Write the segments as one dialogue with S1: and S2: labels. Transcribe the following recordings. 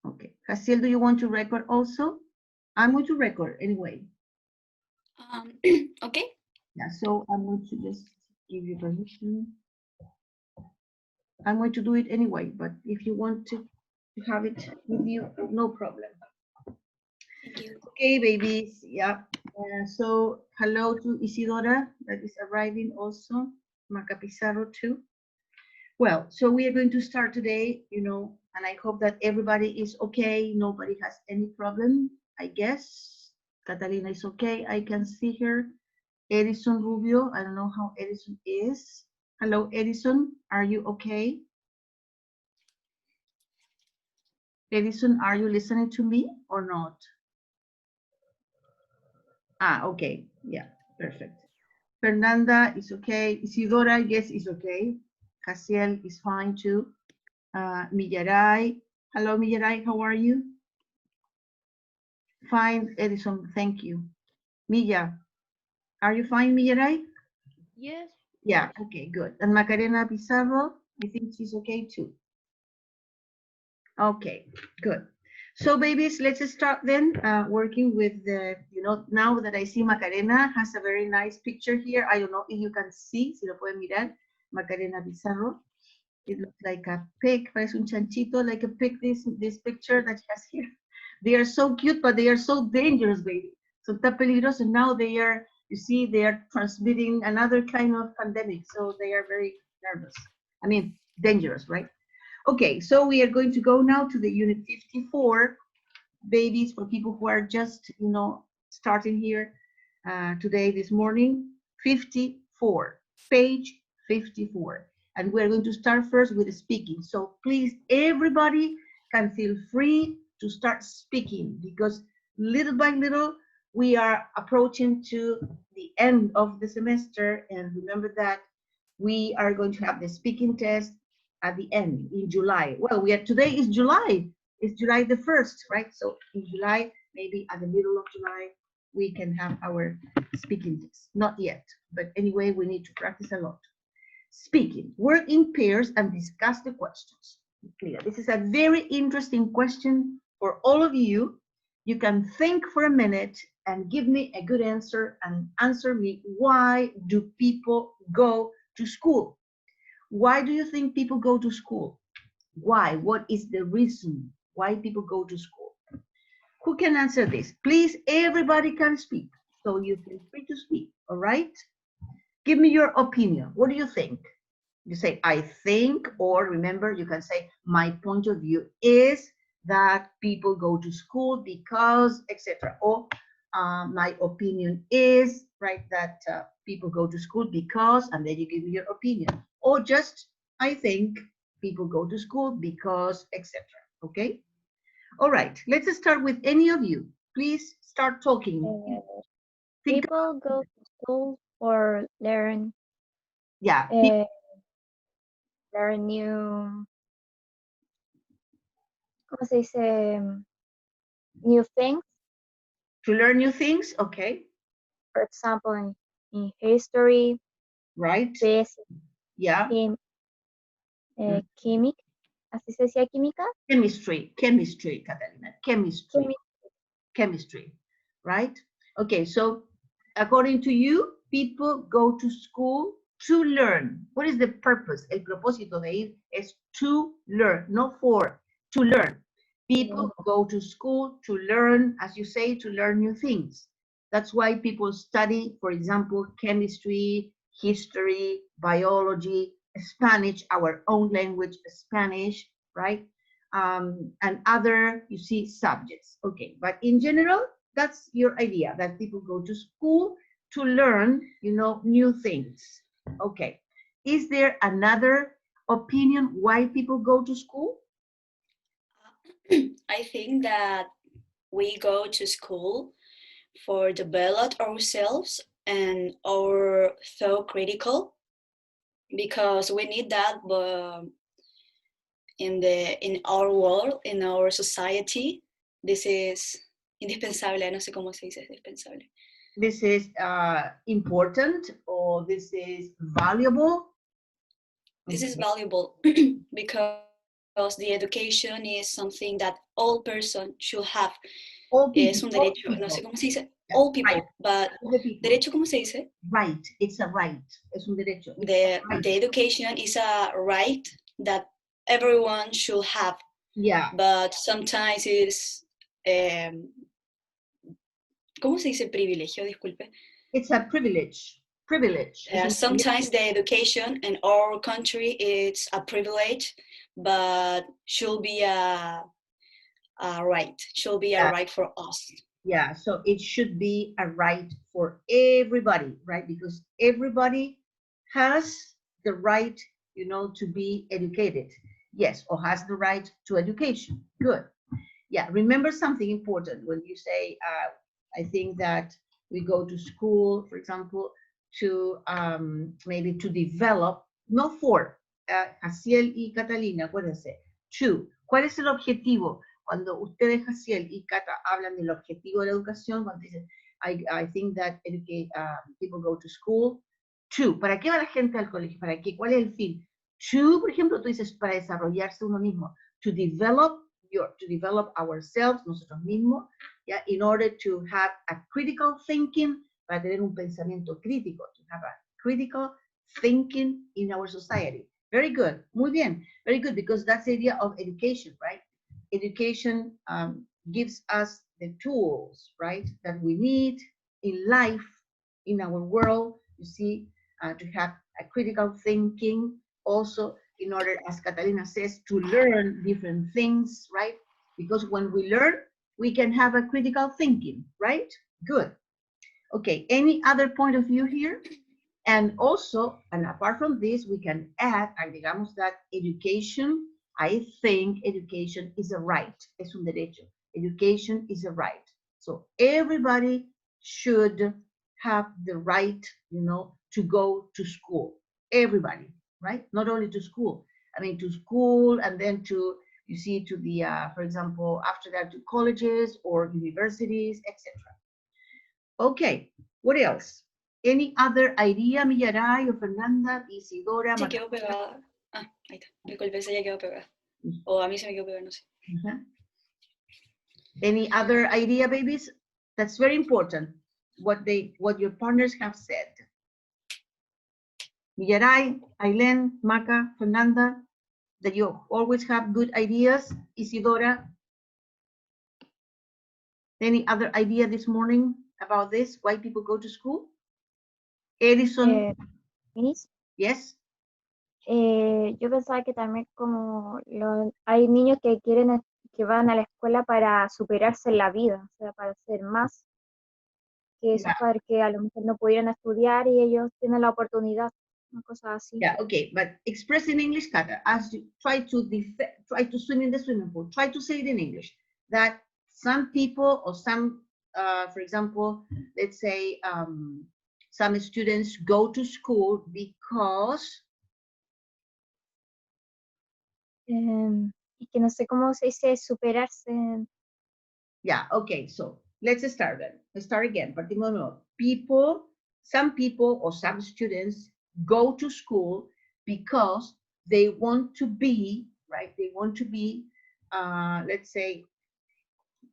S1: Okay. Jaciel, do you want to record also? I'm going to record anyway.
S2: Okay.
S1: Yeah, so I'm going to just give you permission. I'm going to do it anyway, but if you want to have it with you, no problem.
S2: Thank you.
S1: Okay, babies. Yeah. So hello to Isidora that is arriving also. Maca Pizarro too. Well, so we are going to start today, and I hope that everybody is okay. Nobody has any problem, I guess. Catalina is okay. I can see her. Edison Rubio, I don't know how Edison is. Hello, Edison. Are you okay? Edison, are you listening to me or not? Ah, okay. Yeah, perfect. Fernanda is okay. Isidora, yes, is okay. Casiel is fine too. Millaray. Hello, Millaray, how are you? Fine, Edison, thank you. Milla, are you fine, Millaray?
S3: Yes.
S1: Yeah, okay, good. And Macarena Pizarro, I think she's okay too. Okay, good. So babies, let's start then working with the, now that I see Macarena has a very nice picture here. I don't know if you can see, si lo pueden mirar, Macarena Pizarro. It looks like a pig, parece un chanchito, like a pig, this picture that she has here. They are so cute, but they are so dangerous, baby. So está peligroso. Now they are, you see, they are transmitting another kind of pandemic. So they are very nervous. I mean, dangerous, right? Okay, so we are going to go now to the unit 54, babies, for people who are just, starting here today, this morning. 54, page 54. And we're going to start first with speaking. So please, everybody can feel free to start speaking, because little by little, we are approaching to the end of the semester. And remember that we are going to have the speaking test at the end in July. Well, today is July. It's July the 1st, right? So in July, maybe at the middle of July, we can have our speaking test. Not yet, but anyway, we need to practice a lot. Speaking, work in pairs and discuss the questions. This is a very interesting question for all of you. You can think for a minute and give me a good answer and answer me, why do people go to school? Why do you think people go to school? Why? What is the reason why people go to school? Who can answer this? Please, everybody can speak. So you feel free to speak, all right? Give me your opinion. What do you think? You say, I think, or remember, you can say, my point of view is that people go to school because, etc. Or my opinion is, right, that people go to school because, and then you give me your opinion. Or just, I think people go to school because, etc. Okay? All right, let's start with any of you. Please start talking. Think
S3: People go to school or learn
S1: yeah,
S3: learn new, ¿cómo se dice? New things.
S1: to learn new things, okay,
S3: For example, in history,
S1: right?
S3: physics,
S1: Yeah.
S3: química. ¿Así se decía química?
S1: Chemistry, Catalina, chemistry, right? Okay, so according to you, people go to school to learn. What is the purpose? El propósito de ir es to learn, not for, to learn. People go to school to learn, as you say, to learn new things. That's why people study, for example, chemistry, history, biology, Spanish, our own language, Spanish, right? And other, you see, subjects. Okay, but in general, that's your idea, that people go to school to learn, new things. Okay, is there another opinion why people go to school?
S2: I think that we go to school for develop ourselves and our thought critical, because we need that in our world, in our society. This is indispensable. No sé cómo se dice indispensable.
S1: This is important, or this is valuable?
S2: This is valuable because the education is something that all person should have.
S1: All people,
S2: Es un
S1: all
S2: derecho, no
S1: people.
S2: sé cómo se dice,
S1: Yeah,
S2: all people,
S1: right.
S2: but
S1: All the people.
S2: derecho, ¿cómo se dice?
S1: Right, it's a right. Es un derecho. It's a right.
S2: The education is a right that everyone should have.
S1: Yeah.
S2: But sometimes it's, ¿cómo se dice privilegio? Disculpe.
S1: It's a privilege. Privilege. Es un
S2: Sometimes the education in our country it's a privilege, but should be a right. Should be a right for us.
S1: Yeah, so it should be a right for everybody, right? Because everybody has the right, you know, to be educated. Yes, or has the right to education. Good. Yeah, remember something important when you say, I think that we go to school, for example, to maybe to develop, no for, Jaciel y Catalina, acuérdense, to, ¿cuál es el objetivo? Cuando ustedes, Jaciel y Cata, hablan del objetivo de la educación, cuando dicen, I think that people go to school, to, ¿para qué va la gente al colegio? ¿Para qué? ¿Cuál es el fin? To, por ejemplo, tú dices, para desarrollarse uno mismo, to develop ourselves, nosotros mismos, yeah, in order to have a critical thinking, para tener un pensamiento crítico, to have a critical thinking in our society. Very good, muy bien, very good, because that's the idea of education, right? Education gives us the tools, right, that we need in life, in our world, you see, to have a critical thinking, also in order, as Catalina says, to learn different things, right? Because when we learn, we can have a critical thinking, right? Good. Okay, any other point of view here? And also, and apart from this, we can add, digamos that education, I think education is a right, es un derecho. Education is a right. So everybody should have the right, you know, to go to school. Everybody, right? Not only to school. I mean, to school and then to, you see, to the, for example, after that to colleges or universities, etc. Okay, what else? Any other idea, Millaray o Fernanda, Isidora?
S2: Se quedó pegada. Ah, ahí está. Disculpe, se ya quedó pegada. O a mí se me quedó pegada, no sé.
S1: Any other idea, babies? That's very important. What your partners have said. Millaray, Aileen, Maca, Fernanda, that you always have good ideas. Isidora, any other idea this morning about this? Why people go to school? Edison,
S3: Miss,
S1: yes?
S3: yo pensaba que también como hay niños que que van a la escuela para superarse en la vida, o sea, para ser más que esos padres que a lo mejor no pudieran estudiar y ellos tienen la oportunidad, una cosa así.
S1: Yeah, okay, but express in English, Kata, as you try to swim in the swimming pool, try to say it in English, that some people or some, for example, let's say some students go to school because...
S3: Es que no sé cómo se dice superarse.
S1: Yeah, okay, so let's start then. Let's start again. Partimos de nuevo. Some people or some students go to school because they want to be, right? They want to be, let's say,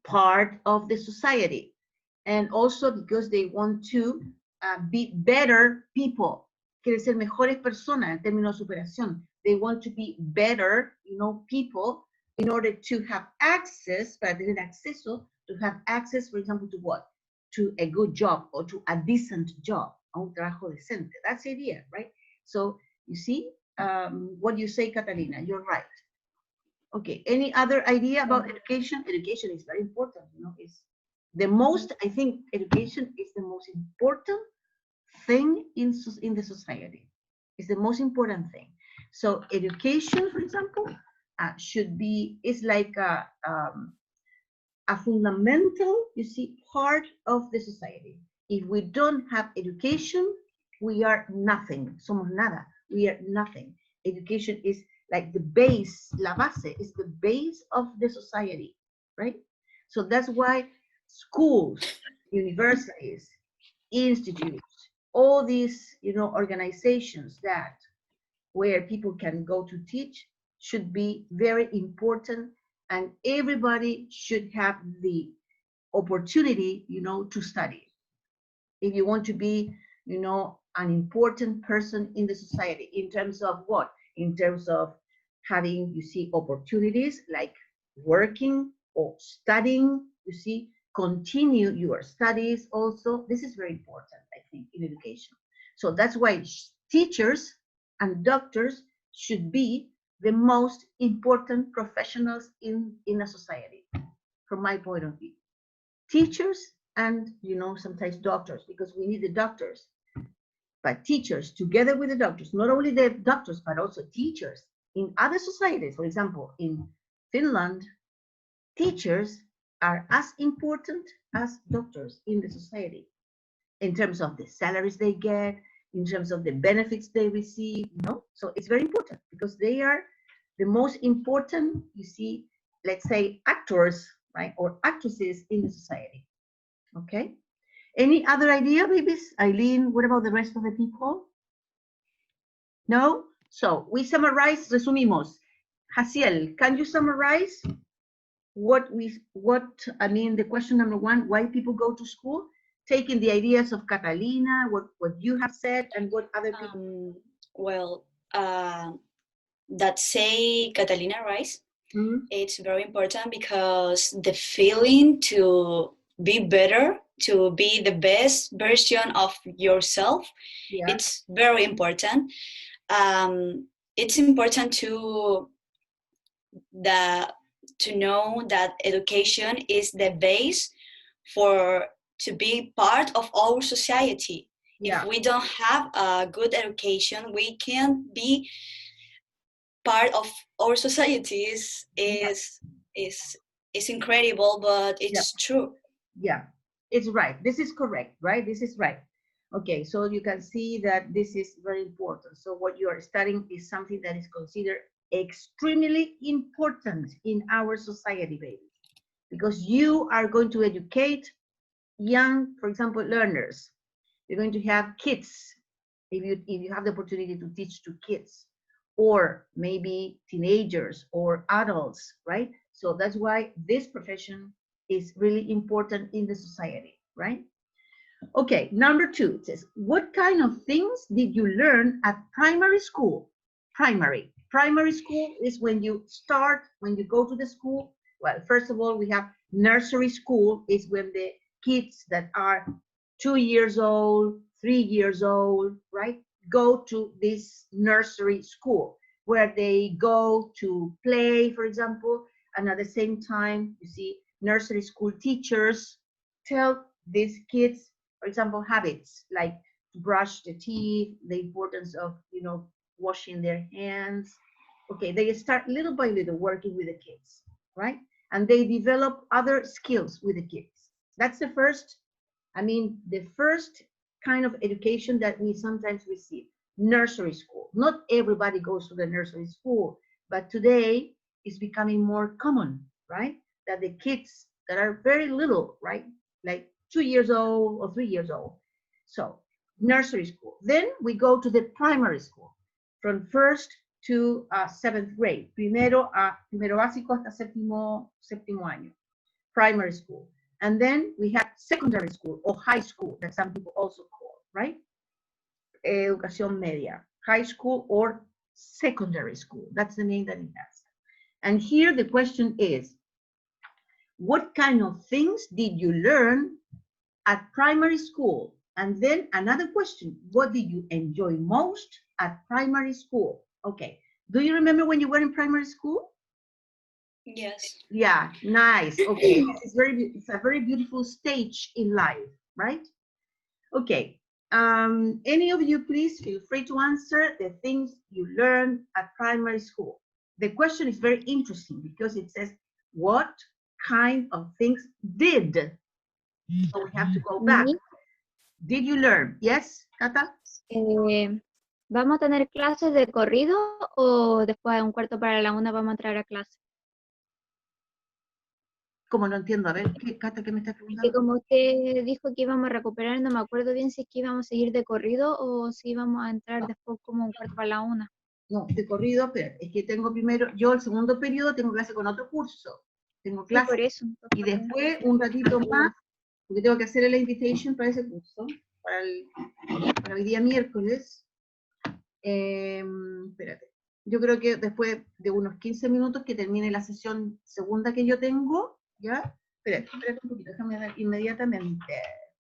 S1: part of the society. And also because they want to be better people. Quieren ser mejores personas en términos de superación. They want to be better, you know, people in order to have access, para tener acceso, to have access, for example, to what? To a good job or to a decent job, a un trabajo decente. That's the idea, right? So you see what you say, Catalina, you're right. Okay, any other idea about education? Education is very important, you know, it's the most, I think education is the most important thing in the society. It's the most important thing. So education, for example, should be, is like a fundamental, you see, part of the society. If we don't have education, we are nothing. Somos nada. We are nothing. Education is like the base, la base, is the base of the society, right? So that's why schools, universities, institutes, all these, you know, organizations that where people can go to teach, should be very important, and everybody should have the opportunity, to study. If you want to be, an important person in the society, in terms of what? In terms of having, opportunities like working or studying, continue your studies also. This is very important, I think, in education. So that's why teachers and doctors should be the most important professionals in a society, from my point of view. Teachers and, sometimes doctors, because we need the doctors. But teachers, together with the doctors, not only the doctors, but also teachers. In other societies, for example, in Finland, teachers are as important as doctors in the society, in terms of the salaries they get, in terms of the benefits they receive, So it's very important because they are the most important, let's say, actors, right, or actresses in the society. Okay? Any other idea, babies? Eileen, what about the rest of the people? No? So we summarize, resumimos. Jaciel, can you summarize the question number one, why people go to school? Taking the ideas of Catalina, what you have said, and what other people.
S2: That say Catalina, right? It's very important because the feeling to be better, to be the best version of yourself, it's very important. It's important to know that education is the base to be part of our society. If we don't have a good education, we can't be part of our society. Is incredible, but it's true.
S1: Yeah, it's right. This is correct, right? This is right. Okay, so you can see that this is very important. So what you are studying is something that is considered extremely important in our society, baby, because you are going to educate young, for example, learners. You're going to have kids, if you have the opportunity to teach to kids, or maybe teenagers or adults, right? So that's why this profession is really important in the society, right? Okay, number two, it says, what kind of things did you learn at primary school? Primary school is when you go to the school. Well, first of all, we have nursery school, is when the kids that are 2 years old, 3 years old, right, go to this nursery school where they go to play, for example, and at the same time, nursery school teachers tell these kids, for example, habits like to brush the teeth, the importance of, washing their hands. Okay, they start little by little working with the kids, right? And they develop other skills with the kids. That's the first kind of education that we sometimes receive. Nursery school. Not everybody goes to the nursery school, but today it's becoming more common, right? That the kids that are very little, right? Like 2 years old or 3 years old. So nursery school. Then we go to the primary school, from first to 7th grade. Primero básico hasta séptimo año. Primary school. And then we have secondary school or high school, that some people also call, right? Educación media, high school or secondary school. That's the name that it has. And here the question is, what kind of things did you learn at primary school? And then another question, what did you enjoy most at primary school? Okay, do you remember when you were in primary school?
S2: Yes.
S1: Yeah, nice. Okay, it's a very beautiful stage in life, right? Okay, any of you, please feel free to answer the things you learned at primary school. The question is very interesting because it says, what kind of things did? So we have to go back. Did you learn? Yes, Cata?
S3: ¿Vamos a tener clases de corrido o después de un cuarto para la una vamos a entrar a clase?
S1: Como no entiendo, a ver, Cata, ¿qué me estás preguntando?
S3: Que como usted dijo que íbamos a recuperar, no me acuerdo bien si es que íbamos a seguir de corrido o si íbamos a entrar después como un cuarto para la una.
S1: No, de corrido, pero es que tengo primero, yo el segundo periodo tengo clase con otro curso. Tengo
S3: Sí,
S1: clase
S3: por eso.
S1: y después un ratito más, porque tengo que hacer la invitation para ese curso, para hoy día miércoles. Espérate. Yo creo que después de unos 15 minutos que termine la sesión segunda que yo tengo, ¿ya? Espérate un poquito, déjame dar inmediatamente.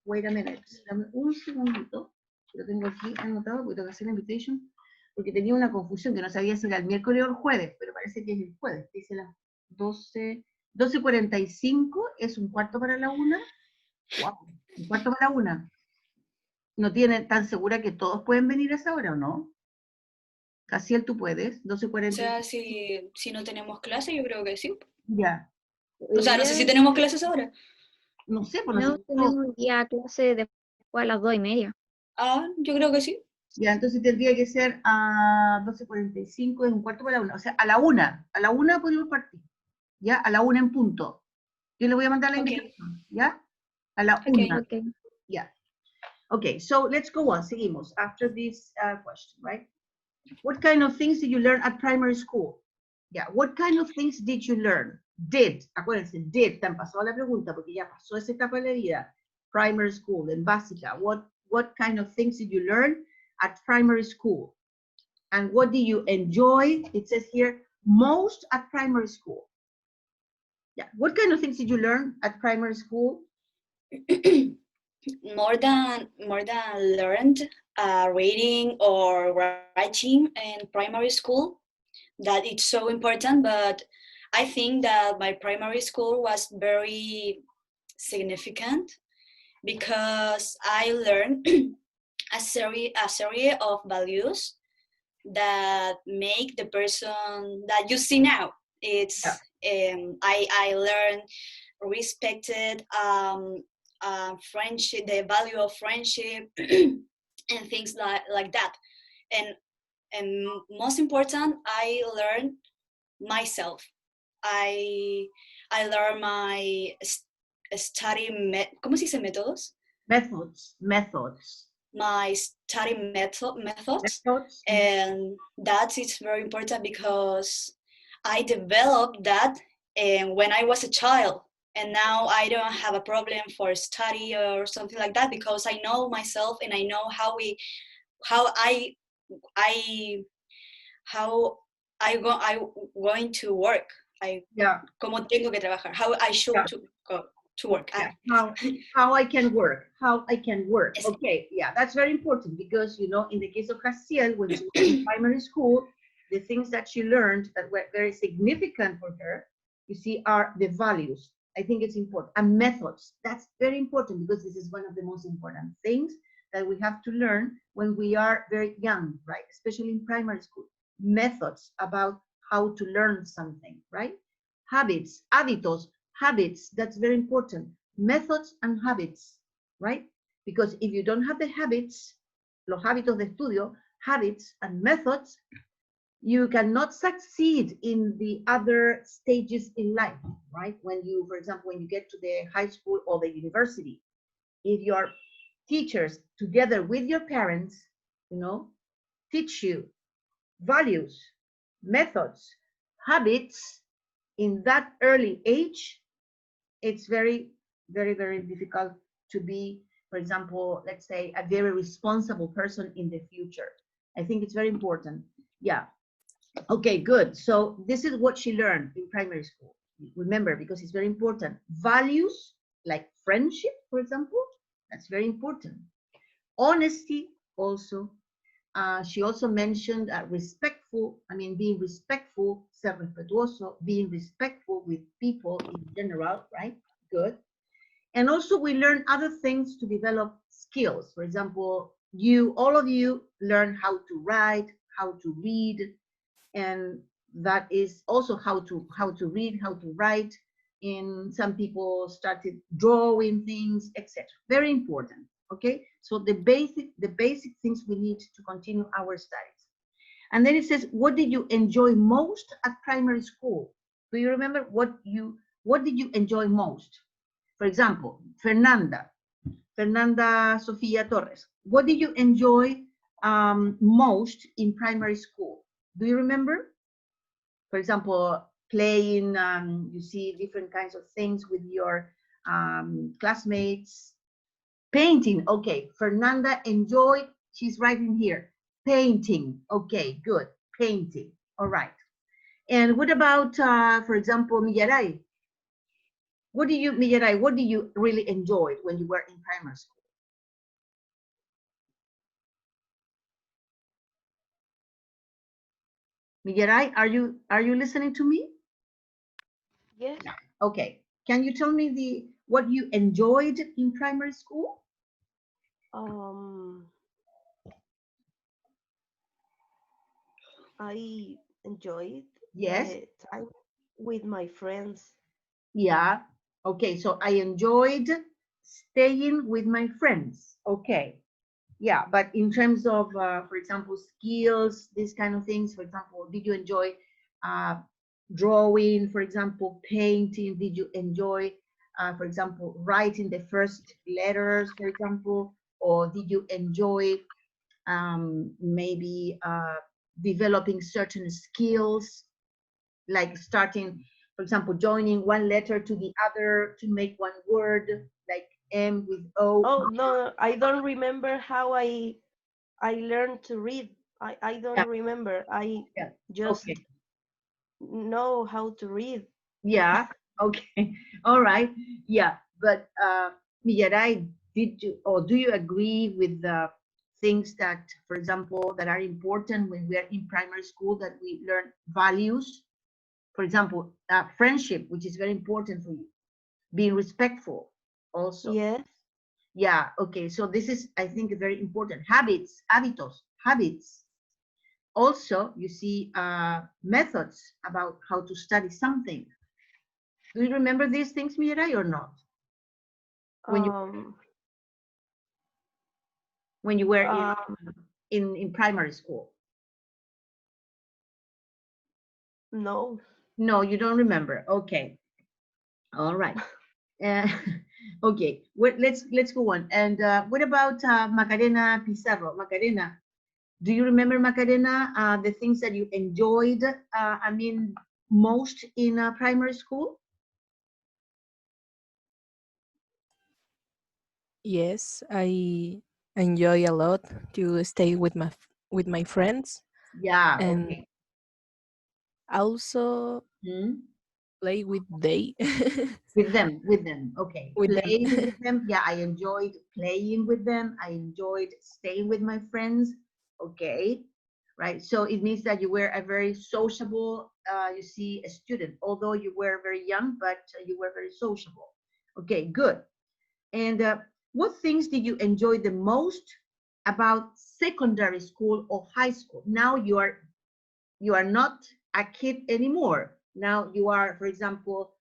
S1: Wait a minute. Dame un segundito. Lo tengo aquí anotado porque tengo que hacer la invitation. Porque tenía una confusión que no sabía si era el miércoles o el jueves, pero parece que es el jueves. Dice las 12:45, es un cuarto para la una. Wow, un cuarto para la una. ¿No tiene tan segura que todos pueden venir a esa hora o no? Casiel, tú puedes,
S2: O
S1: 12:40.
S2: sea, si no tenemos clase, yo creo que sí.
S1: Ya.
S2: O sea, no sé si tenemos clases ahora.
S1: No sé, pues no
S3: No,
S1: sé.
S3: tenemos ya clase después a las 2:30.
S2: Ah, yo creo que sí.
S1: Ya, entonces tendría que ser a 12:45, es un cuarto para la una. O sea, a la una podemos partir. ¿Ya? A la una en punto. Yo le voy a mandar la
S2: Ok,
S1: invitación. ¿Ya? A la
S2: ok.
S1: una.
S3: Ok.
S1: Yeah. Okay, so let's go on. Seguimos. After this question, right? What kind of things did you learn at primary school? Yeah, what kind of things did you learn? Did, acuérdense, did, te han pasado la pregunta porque ya pasó esa etapa de la vida. Primary school, en básica. What kind of things did you learn at primary school? And what do you enjoy? It says here, most at primary school. Yeah, what kind of things did you learn at primary school?
S2: more than learned reading or writing in primary school, that it's so important, but I think that my primary school was very significant because I learned a series of values that make the person that you see now. It's I learned respected friendship, the value of friendship, and things like that. And most important, I learned myself. I learned my study ¿cómo se dice métodos?
S1: Methods.
S2: My study methods, and that is very important because I developed that when I was a child, and now I don't have a problem for study or something like that because I know myself and I know how I going to work. Cómo tengo que trabajar. How I should to work.
S1: Yeah. How I can work. Yes. Okay, yeah, that's very important because, you know, in the case of Jaciel, when she was in primary school, the things that she learned that were very significant for her, you see, are the values. I think it's important. And methods. That's very important because this is one of the most important things that we have to learn when we are very young, right? Especially in primary school. Methods about how to learn something, right? Habits, hábitos, habits, that's very important. Methods and habits, right? Because if you don't have the habits, los hábitos de estudio, habits and methods, you cannot succeed in the other stages in life, right? When you, for example, when you get to the high school or the university, if your teachers, together with your parents, you know, teach you values, methods, habits in that early age, it's very, very, very difficult to be, for example, let's say a very responsible person in the future. I think it's very important. Yeah. Okay, good. So this is what she learned in primary school. Remember, because it's very important. Values like friendship, for example, that's very important. Honesty also. She also mentioned respectful, being respectful, ser respetuoso, being respectful with people in general, right? Good. And also we learn other things to develop skills. For example, all of you learn how to write, how to read, and that is also how to read, how to write. And some people started drawing things, etc. Very important. Okay, so the basic things we need to continue our studies. And then it says, what did you enjoy most at primary school? Do you remember what did you enjoy most? For example, Fernanda Sofia Torres, what did you enjoy most in primary school? Do you remember? For example, playing, you see different kinds of things with your classmates. Painting, okay. Fernanda enjoyed, she's writing here. Painting, okay, good. Painting, all right. And what about, for example, Millaray? Millaray, what do you really enjoy when you were in primary school? Millaray, are you listening to me?
S4: Yes.
S1: Okay. Can you tell me what you enjoyed in primary school?
S4: I enjoyed
S1: Yes.
S4: the time with my friends.
S1: Yeah. Okay. So I enjoyed staying with my friends. Okay. Yeah. But in terms of, for example, skills, these kind of things, for example, did you enjoy uh, drawing, for example, painting? Did you enjoy, for example, writing the first letters, for example? Or did you enjoy maybe developing certain skills, like starting, for example, joining one letter to the other to make one word, like M with O?
S4: Oh no, I don't remember how I learned to read. I
S1: Yeah,
S4: don't remember. I
S1: yeah.
S4: just
S1: Okay.
S4: know how to read.
S1: Yeah. Okay. All right. Yeah. But Millaray, did you or do you agree with the things that, for example, that are important when we are in primary school, that we learn values? For example, friendship, which is very important for you, being respectful also.
S4: Yes.
S1: Yeah, okay. So this is, I think, very important. Habits, hábitos, habits. Also, you see methods about how to study something. Do you remember these things, Mirai, or not? When you
S4: Um.
S1: when you were
S4: Um.
S1: in primary school?
S4: No.
S1: No, you don't remember. Okay. All right. Uh, okay. Let's go on. And what about Macarena Pizarro? Macarena, do you remember, Macarena, the things that you enjoyed, I mean, most in primary school?
S5: Yes, I enjoy a lot to stay with my friends
S1: Yeah,
S5: and
S1: okay.
S5: also
S1: Hmm.
S5: play with they
S1: With them, okay.
S5: with them.
S1: Playing with them. Yeah, I enjoyed playing with them. I enjoyed staying with my friends. Okay, right. So it means that you were a very sociable, you see, a student, although you were very young, but you were very sociable. Okay, good. And what things did you enjoy the most about secondary school or high school? Now you are not a kid anymore. Now you are, for example,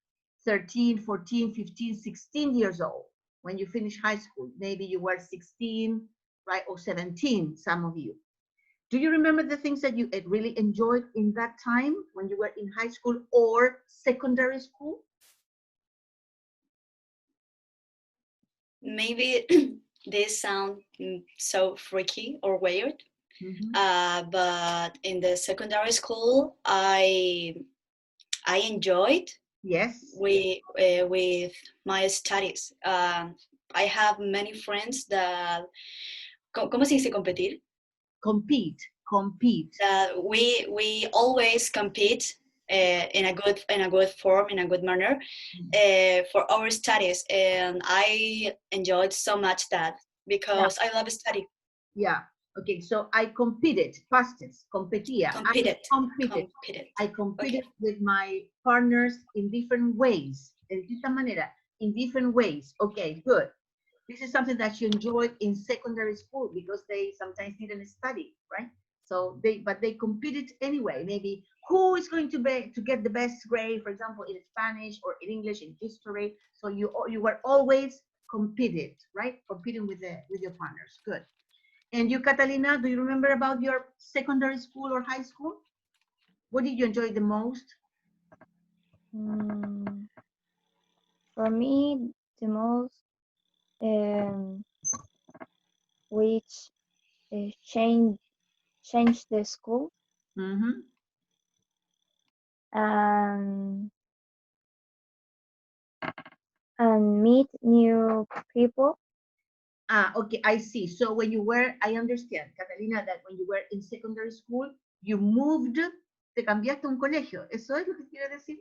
S1: 13, 14, 15, 16 years old when you finish high school. Maybe you were 16, right, or 17, some of you. Do you remember the things that you really enjoyed in that time when you were in high school or secondary school?
S2: Maybe this sound so freaky or weird,
S1: Mm-hmm.
S2: but in the secondary school, I enjoyed
S1: Yes.
S2: with my studies. I have many friends that, ¿cómo se dice competir?
S1: Compete, compete.
S2: That we always compete in a good form, in a good manner, for our studies, and I enjoyed so much that
S1: Yeah,
S2: because I love study.
S1: yeah. Okay, so I competed, past tense, competía. I
S2: Competed,
S1: competed.
S2: competed.
S1: I
S2: Okay.
S1: competed with my partners in different ways. De distinta manera, in different ways. Okay, good. This is something that you enjoyed in secondary school because they sometimes didn't study, right? So but they competed anyway. Maybe who is going to get the best grade, for example, in Spanish or in English, in history. So you were always competed, right? Competing with your partners. Good. And you, Catalina, do you remember about your secondary school or high school? What did you enjoy the most?
S3: Mm, for me, the most um, which change the school.
S1: Mm-hmm.
S3: And meet new people.
S1: Okay, I see. So when you were, I understand, Catalina, that when you were in secondary school, you moved, te cambiaste a un colegio. ¿Eso es lo que quiere decir?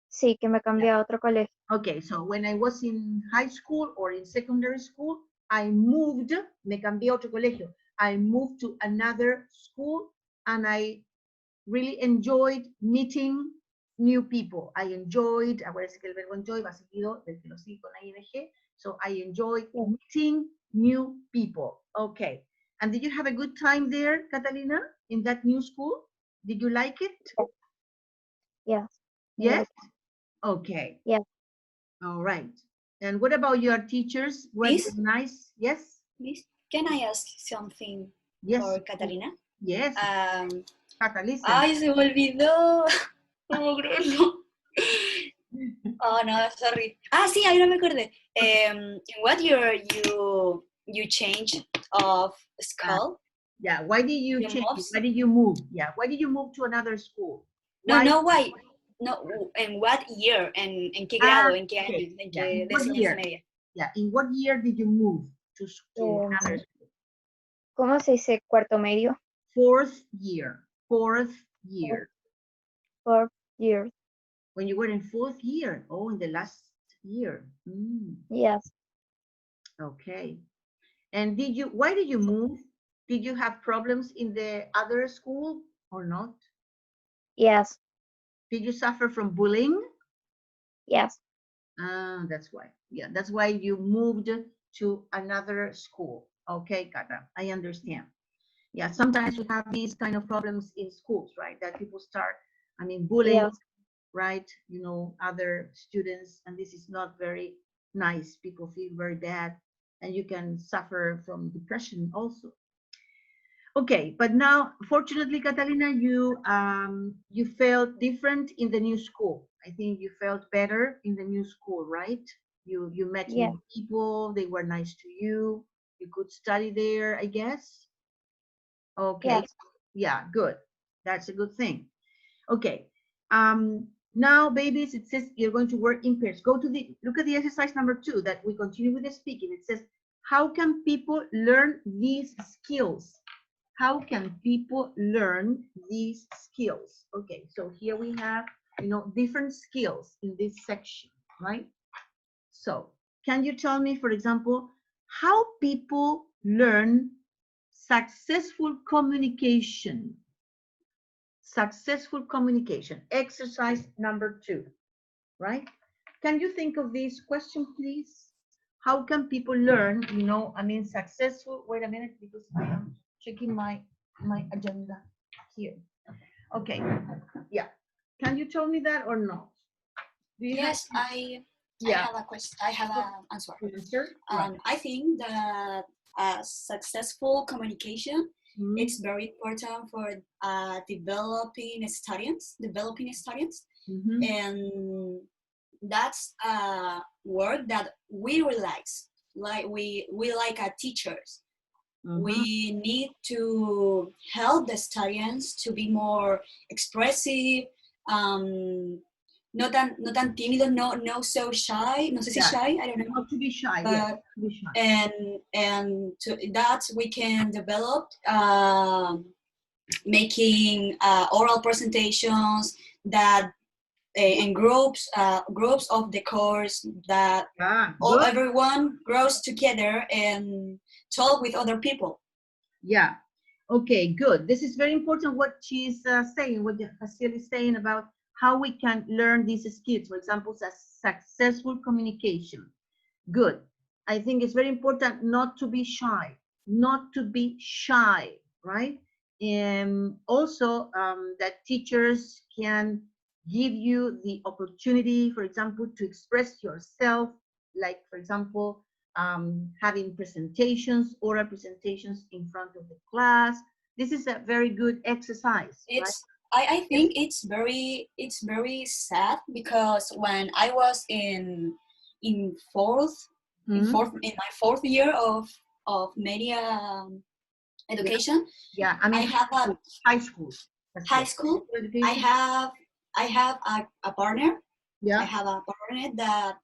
S3: Sí, que me cambié a otro colegio.
S1: Okay, so when I was in high school or in secondary school, I moved, me cambié a otro colegio. I moved to another school and I really enjoyed meeting new people. I enjoyed, acuérdense que el verbo enjoy va seguido del que lo sigue con ing. So I enjoyed meeting new people. Okay. And did you have a good time there, Catalina, in that new school? Did you like it?
S3: Yes.
S1: Yes? Okay.
S3: Yes.
S1: All right. And what about your teachers? Were they
S2: Miss?
S1: nice? Yes?
S2: Miss, can I ask something
S1: Yes.
S2: for Catalina?
S1: Yes. Catalina.
S2: Ay, se me olvidó. No puedo creerlo. Oh, no, sorry. Ah, sí, ahora me acordé. In what year you changed of school?
S1: Yeah, why did you change? Why did you move? Yeah, why did you move to another school?
S2: Why? No, why? No, ¿en what year? ¿En qué grado? ¿En qué año? ¿En qué enseñanza media?
S1: Yeah, in what year did you move to another school?
S3: ¿Cómo se dice cuarto medio?
S1: Fourth year. Fourth year.
S3: 4 years.
S1: When you were in fourth year. Oh, in the last year.
S3: Yes.
S1: Okay. And why did you move? Did you have problems in the other school or not?
S3: Yes.
S1: Did you suffer from bullying?
S3: Yes.
S1: That's why. Yeah, that's why you moved to another school. Okay, Kata, I understand. Yeah, sometimes we have these kind of problems in schools, right? That people start, bullying,
S3: Yes.
S1: right? Other students, and this is not very nice. People feel very bad, and you can suffer from depression also. Okay, but now, fortunately, Catalina, you felt different in the new school. I think you felt better in the new school, right? You met new people. They were nice to you. You could study there, I guess. Okay.
S3: Yes.
S1: Yeah, good. That's a good thing. Okay. Now, babies, it says you're going to work in pairs. Look at the exercise number 2 that we continue with the speaking. It says, how can people learn these skills? How can people learn these skills? Okay, so here we have, different skills in this section, right? So, can you tell me, for example, how people learn successful communication? Successful communication, exercise number 2, right? Can you think of this question, please? How can people learn, successful, wait a minute, because I am checking my agenda here. Okay, yeah. Can you tell me that or not?
S2: Yes, I have a question. I have an answer. I think that successful communication it's very important for developing students, and that's a word that we realize. Like we like our teachers. We need to help the students to be more expressive, no tan tímidos, no so shy, no sé si shy, I don't know.
S1: Not to be shy,
S2: but,
S1: to be shy.
S2: And to that we can develop making oral presentations that in groups of the course that everyone grows together and talk with other people.
S1: Yeah. Okay, good. This is very important what she's saying, what Faciel is saying about how we can learn these skills. For example, successful communication. Good. I think it's very important not to be shy, right? And also that teachers can give you the opportunity, for example, to express yourself, like, for example, having presentations, oral presentations in front of the class. This is a very good exercise.
S2: I think it's very sad because when I was in my fourth year of media education,
S1: I have a high school.
S2: high school, I have a partner.
S1: Yeah.
S2: I have a partner that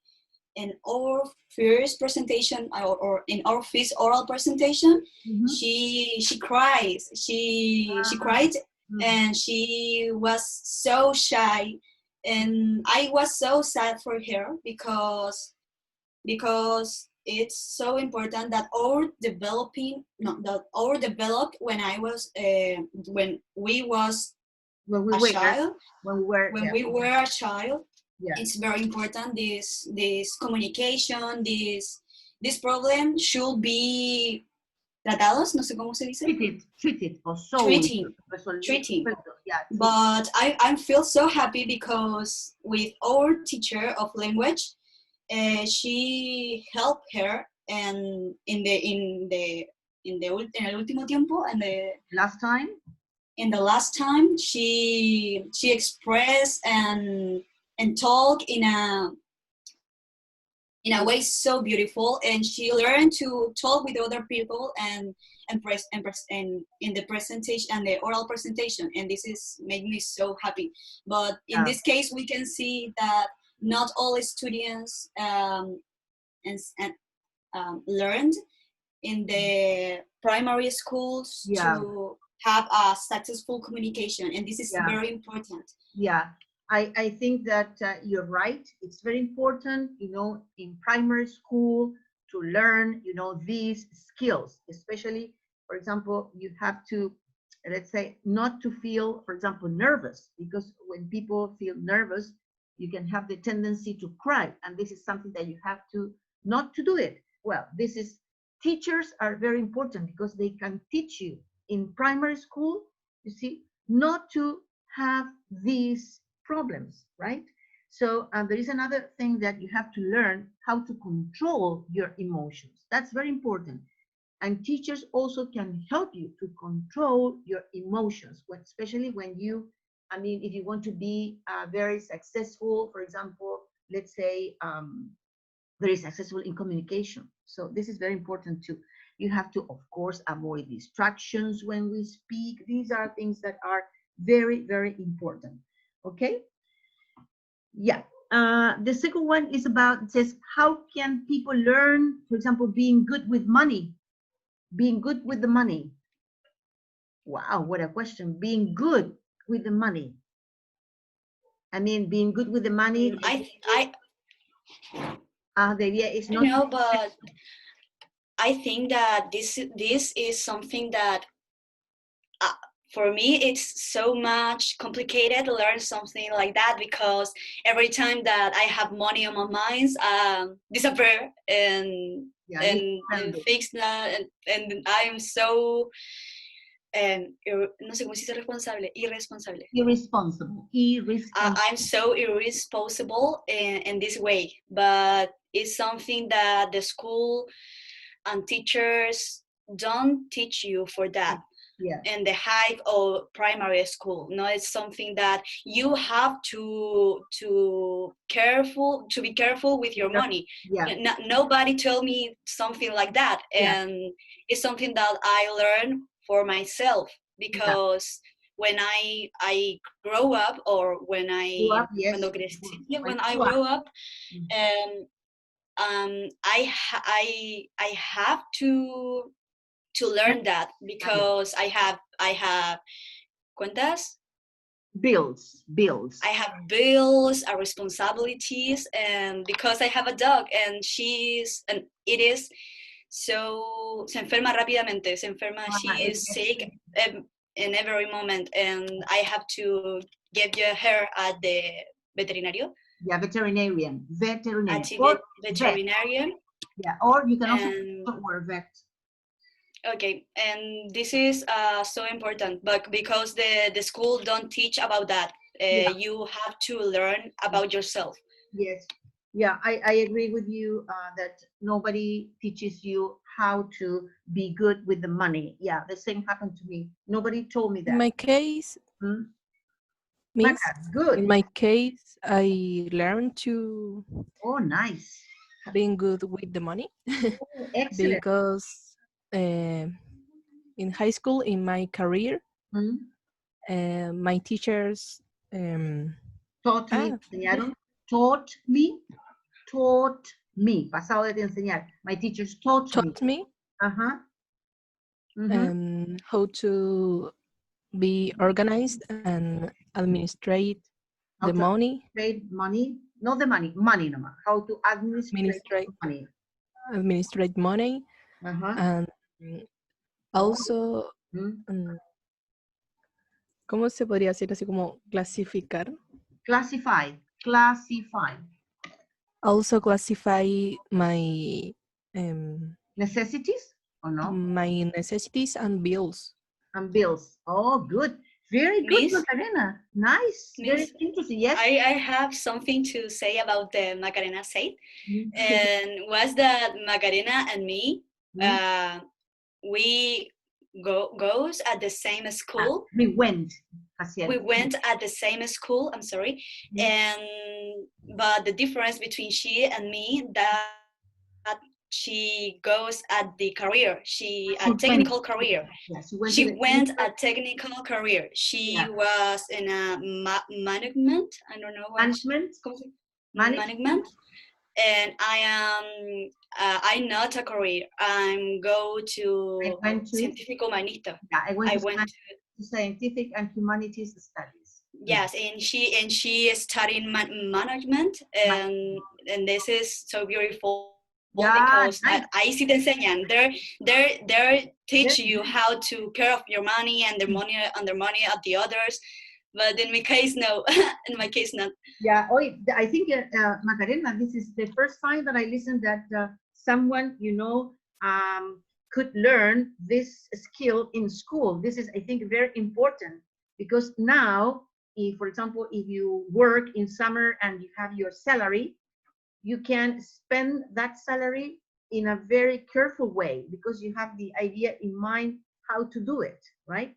S2: in our first presentation or in our first oral presentation, she cries. She cried and she was so shy, and I was so sad for her because it's so important that our developed when I was when we was
S1: When we
S2: a
S1: were,
S2: child
S1: yeah.
S2: we were a child.
S1: Yeah.
S2: It's very important this communication, this problem should be tratados, no sé cómo se dice.
S1: Treated or solved.
S2: Treating.
S1: Yeah.
S2: But I feel so happy because with our teacher of language, she helped her, and in el último tiempo, and the
S1: last time.
S2: In the last time, she expressed and talk in a way so beautiful, and she learned to talk with other people and in the presentation and the oral presentation, and this is made me so happy. But in this case, we can see that not all students learned in the primary schools to have a successful communication, and this is very important.
S1: Yeah, I think that you're right. It's very important, in primary school to learn, these skills, especially, for example, you have to, let's say, not to feel, for example, nervous, because when people feel nervous, you can have the tendency to cry, and this is something that you have to not to do it. Well, teachers are very important because they can teach you in primary school, you see, not to have these problems, right? So there is another thing that you have to learn, how to control your emotions. That's very important. And teachers also can help you to control your emotions, especially when if you want to be very successful, for example, let's say, very successful in communication. So this is very important too. You have to, of course, avoid distractions when we speak. These are things that are very, very important. Okay? Yeah. The second one is about, it says, how can people learn, for example, being good with money? Being good with the money. Wow, what a question. Being good with the money. Being good with the money. The idea is not.
S2: No, but I think that this is something that for me it's so much complicated to learn something like that, because every time that I have money on my mind, disappear and fix that, and I'm so no sé cómo se dice irresponsible. I'm so irresponsible in this way, but it's something that the school and teachers don't teach you for that. In the high or primary school, no, it's something that you have to be careful with your money. Nobody told me something like that, and it's something that I learned for myself, because when I grow up, or when I grow up, I have to learn that, because I have cuentas,
S1: bills.
S2: I have bills, responsibilities, and because I have a dog, and it is so se enferma rápidamente, she is sick in every moment, and I have to get her at the veterinario.
S1: Veterinarian.
S2: Veterinarian.
S1: Yeah, or you can also work vet.
S2: Okay, and this is so important, but because the school don't teach about that, you have to learn about yourself.
S1: Yes, yeah, I agree with you that nobody teaches you how to be good with the money. Yeah, the same happened to me. Nobody told me that.
S5: In my case, Miss,
S1: good.
S5: In my case, I learned to.
S1: Oh, nice.
S5: Being good with the money.
S1: Excellent.
S5: Because in high school, in my career, My teachers
S1: Taught me, enseñaron. Taught me. Pasado de enseñar. My teachers taught me.
S5: taught me
S1: Ajá. Mhm.
S5: how to be organized and administrate
S1: How
S5: the
S1: to
S5: money,
S1: administrate money. Not the money, money nomás. How to administrate money.
S5: administrate money,
S1: Ajá.
S5: and also,
S1: Mm.
S5: ¿cómo se podría decir así como clasificar?
S1: Classify.
S5: Also classify my
S1: Necessities or no?
S5: my necessities and bills.
S1: And bills. Oh, good. Very good,
S2: Miss?
S1: Macarena. Nice. Very
S2: Miss,
S1: interesting. Yes.
S2: I have something to say about the Macarena said,
S1: Mhm.
S2: and was that Macarena and me,
S1: Mhm.
S2: we goes at the same school.
S1: We went. Hacia
S2: We
S1: el-
S2: went at the same school. I'm sorry,
S1: Mhm.
S2: and but the difference between she and me that she goes at the career. She a technical career.
S1: Yeah, she went,
S2: She
S1: to the
S2: went a technical career. She
S1: Yeah.
S2: was in a management. I don't know what
S1: management.
S2: management. And I am. I'm not a career. I'm go to
S1: I went to-
S2: científico humanista.
S1: Yeah, I went,
S2: I
S1: to,
S2: went
S1: to scientific and humanities studies.
S2: Yes, and she is studying management, and this is so beautiful
S1: Yeah,
S2: because
S1: nice.
S2: ahí sí te enseñan. They teach you how to care of your money and their money and their money of the others. But in my case, no. In my case, not.
S1: Yeah, I think Macarena, this is the first time that I listened that someone, could learn this skill in school. This is, I think, very important because now, if, for example, if you work in summer and you have your salary, you can spend that salary in a very careful way because you have the idea in mind how to do it, right?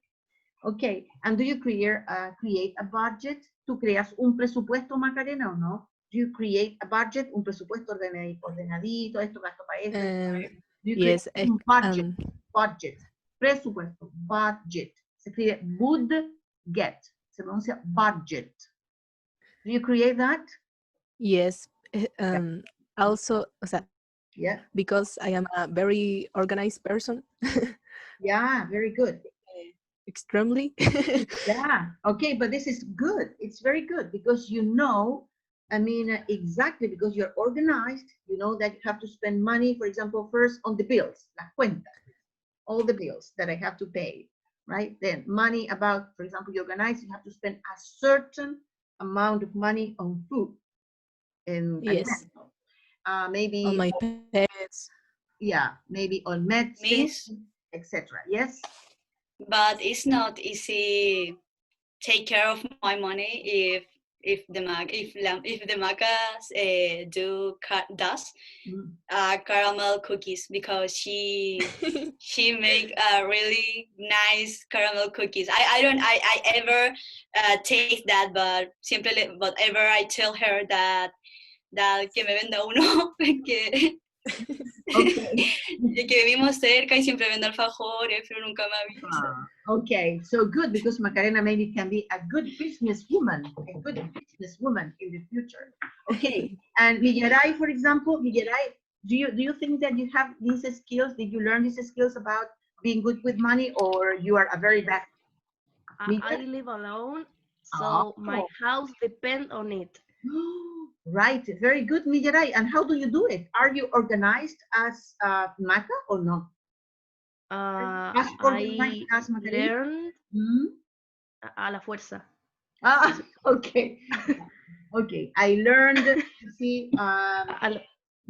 S1: Okay, and do you create a budget? ¿Tú creas un presupuesto, Macarena, o no? Do you create a budget, un presupuesto ordenadito, esto gasto para esto? Do you
S5: Yes,
S1: create un budget, presupuesto, budget. Se escribe budget, se pronuncia budget. Do you create that?
S5: Yes. Also, o sea,
S1: Yeah.
S5: because I am a very organized person.
S1: Yeah, very good.
S5: Extremely.
S1: Yeah, okay, but this is good. It's very good because exactly because you're organized, you know that you have to spend money, for example, first on the bills, las cuentas, all the bills that I have to pay, right? Then money about, for example, you organize, you have to spend a certain amount of money on food and
S5: Yes.
S1: maybe
S5: On my pets.
S1: Yeah, maybe on medicine,
S2: Miss,
S1: etc. Yes.
S2: but it's not easy take care of my money if the macas does caramel cookies because she make really nice caramel cookies. I ever taste that, but ever I tell her that que me venda uno que que vivimos cerca y siempre vende alfajores, pero nunca me avisa.
S1: Okay, so good because Macarena maybe can be a good businesswoman in the future. Okay, and Millaray, for example, Millaray, do you think that you have these skills? Did you learn these skills about being good with money, or you are a very bad?
S4: I live alone, so my house depends on it.
S1: Right, very good, Millaray. And how do you do it? Are you organized as Maca or no?
S4: I learned a la fuerza.
S1: Okay. Okay, I learned to see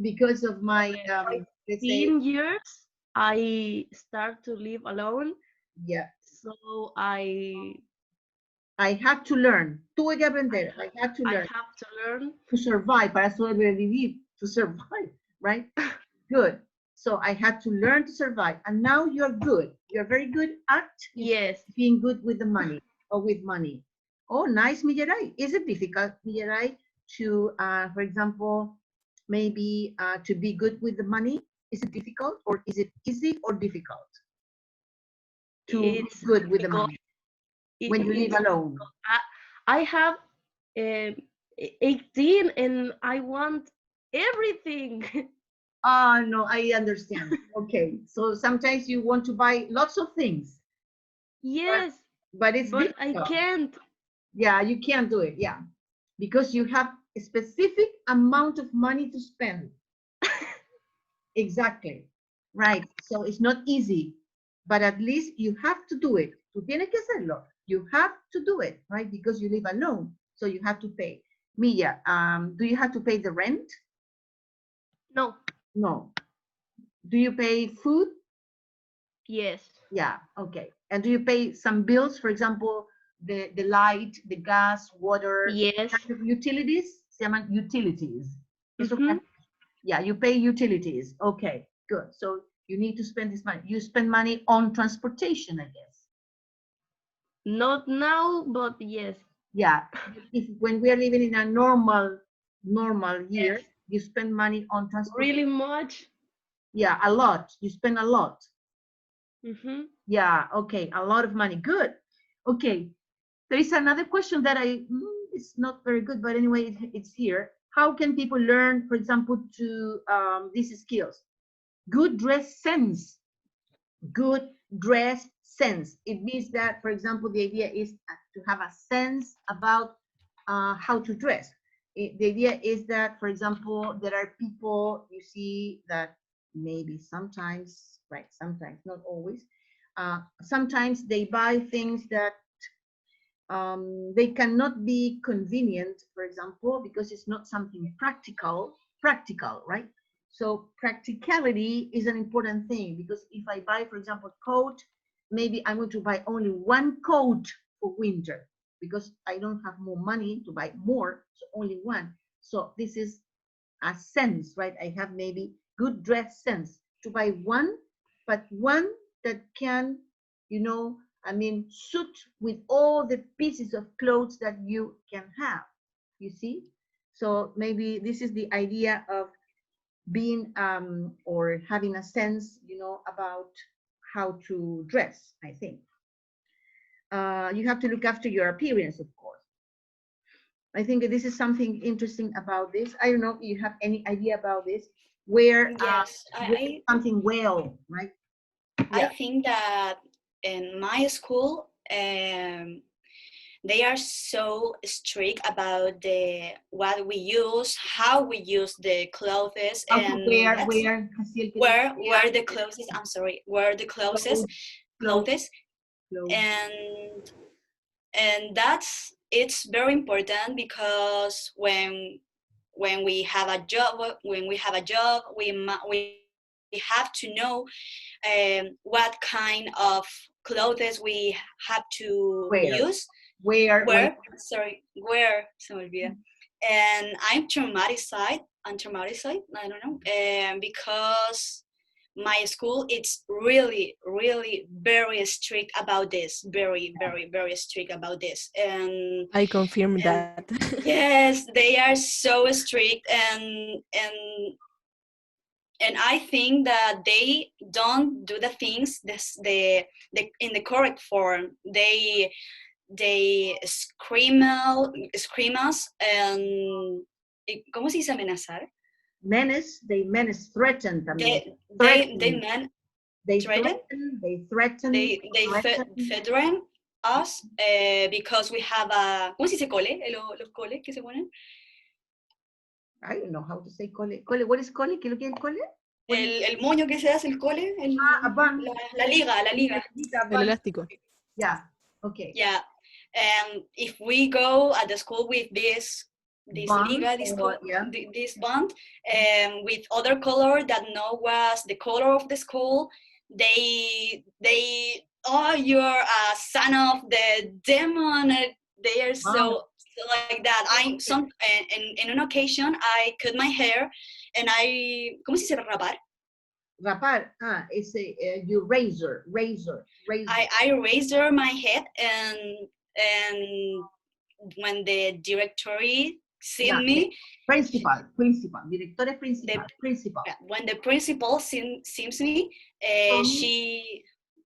S1: because of my let's say
S4: 15 years I start to live alone.
S1: Yeah.
S4: So I
S1: had to learn. Tuve que aprender. I had to learn.
S4: I have to learn
S1: to survive, para sobrevivir, to survive, right? Good. So I had to learn to survive. And now you're good. You're very good at being good with the money or with money. Oh, nice, Millaray. Is it difficult, Millaray, to, for example, maybe to be good with the money? Is it difficult or is it easy or difficult to be good with the money? when you live alone.
S4: I have 18 and I want everything.
S1: No, I understand. Okay, so sometimes you want to buy lots of things,
S4: Yes,
S1: but it's
S4: but I
S1: difficult.
S4: can't.
S1: Yeah, you can't do it. Yeah, because you have a specific amount of money to spend. Exactly. Right. So it's not easy, but at least you have to do it. Tú tienes que hacerlo. You have to do it, right? Because you live alone, so you have to pay. Mia, do you have to pay the rent?
S4: No.
S1: No. Do you pay food?
S4: Yes.
S1: Yeah. Okay. And do you pay some bills? For example, the light, the gas, water,
S4: Yes.
S1: kind of utilities? Se llaman utilities. Eso
S4: Mhm.
S1: Yeah, you pay utilities. Okay, good. So you need to spend this money. You spend money on transportation, I guess.
S4: Not now, but yes.
S1: Yeah, if when we are living in a normal year,
S4: Yes.
S1: you spend money on transportation.
S4: Really much.
S1: Yeah, a lot. You spend a lot.
S4: Mhm.
S1: Yeah, okay, a lot of money. Good. Okay, there is another question that it's not very good, but anyway, it's here. How can people learn, for example, to these skills? Good dress sense. Good dress sense. It means that, for example, the idea is to have a sense about how to dress. The idea is that, for example, there are people you see that maybe sometimes, right, sometimes, not always, sometimes they buy things that they cannot be convenient, for example, because it's not something practical, right? So practicality is an important thing, because if I buy, for example, a coat, maybe I'm going to buy only one coat for winter because I don't have more money to buy more, so only one. So this is a sense, right? I have maybe good dress sense to buy one, but one that can, I mean, suit with all the pieces of clothes that you can have, you see? So maybe this is the idea of being or having a sense, about how to dress, I think. You have to look after your appearance, of course. I think this is something interesting about this. I don't know if you have any idea about this, where
S2: Yes,
S1: something well, right?
S2: I
S1: Yeah.
S2: think that in my school, they are so strict about what we use, how we use the clothes,
S1: How to
S2: and
S1: wear,
S2: where the clothes. I'm sorry, where the clothes,
S1: clothes.
S2: and that's it's very important because when we have a job, we have to know what kind of clothes we have to use.
S1: Where
S2: Se me olvida. And I'm traumatized, I don't know, because my school it's really very strict about this, very strict about this, and
S5: I confirm that.
S2: yes, they are so strict, and I think that they don't do the things the in the correct form. They scream us, and ¿cómo se dice amenazar?
S1: Menace, they menace, threaten.
S2: They
S1: threaten,
S2: threaten us because we have a, ¿cómo se dice cole? Los coles que se ponen.
S1: I don't know how to say cole. Cole, what is cole? ¿Qué es lo que es el cole?
S2: El moño que se hace el cole, la liga.
S5: El elástico.
S1: Yeah, okay.
S2: Yeah, and if we go at the school with this
S1: Bond,
S2: liga, this bond, and with other color that no was the color of the school, they oh, you're a son of the demon. They are so like that. I'm some in an occasion I cut my hair and I, ¿cómo se dice rapar?
S1: Rapar, it's you razor.
S2: I razor my head, and when the directory see me,
S1: principal, directora principal.
S2: when the principal sees me,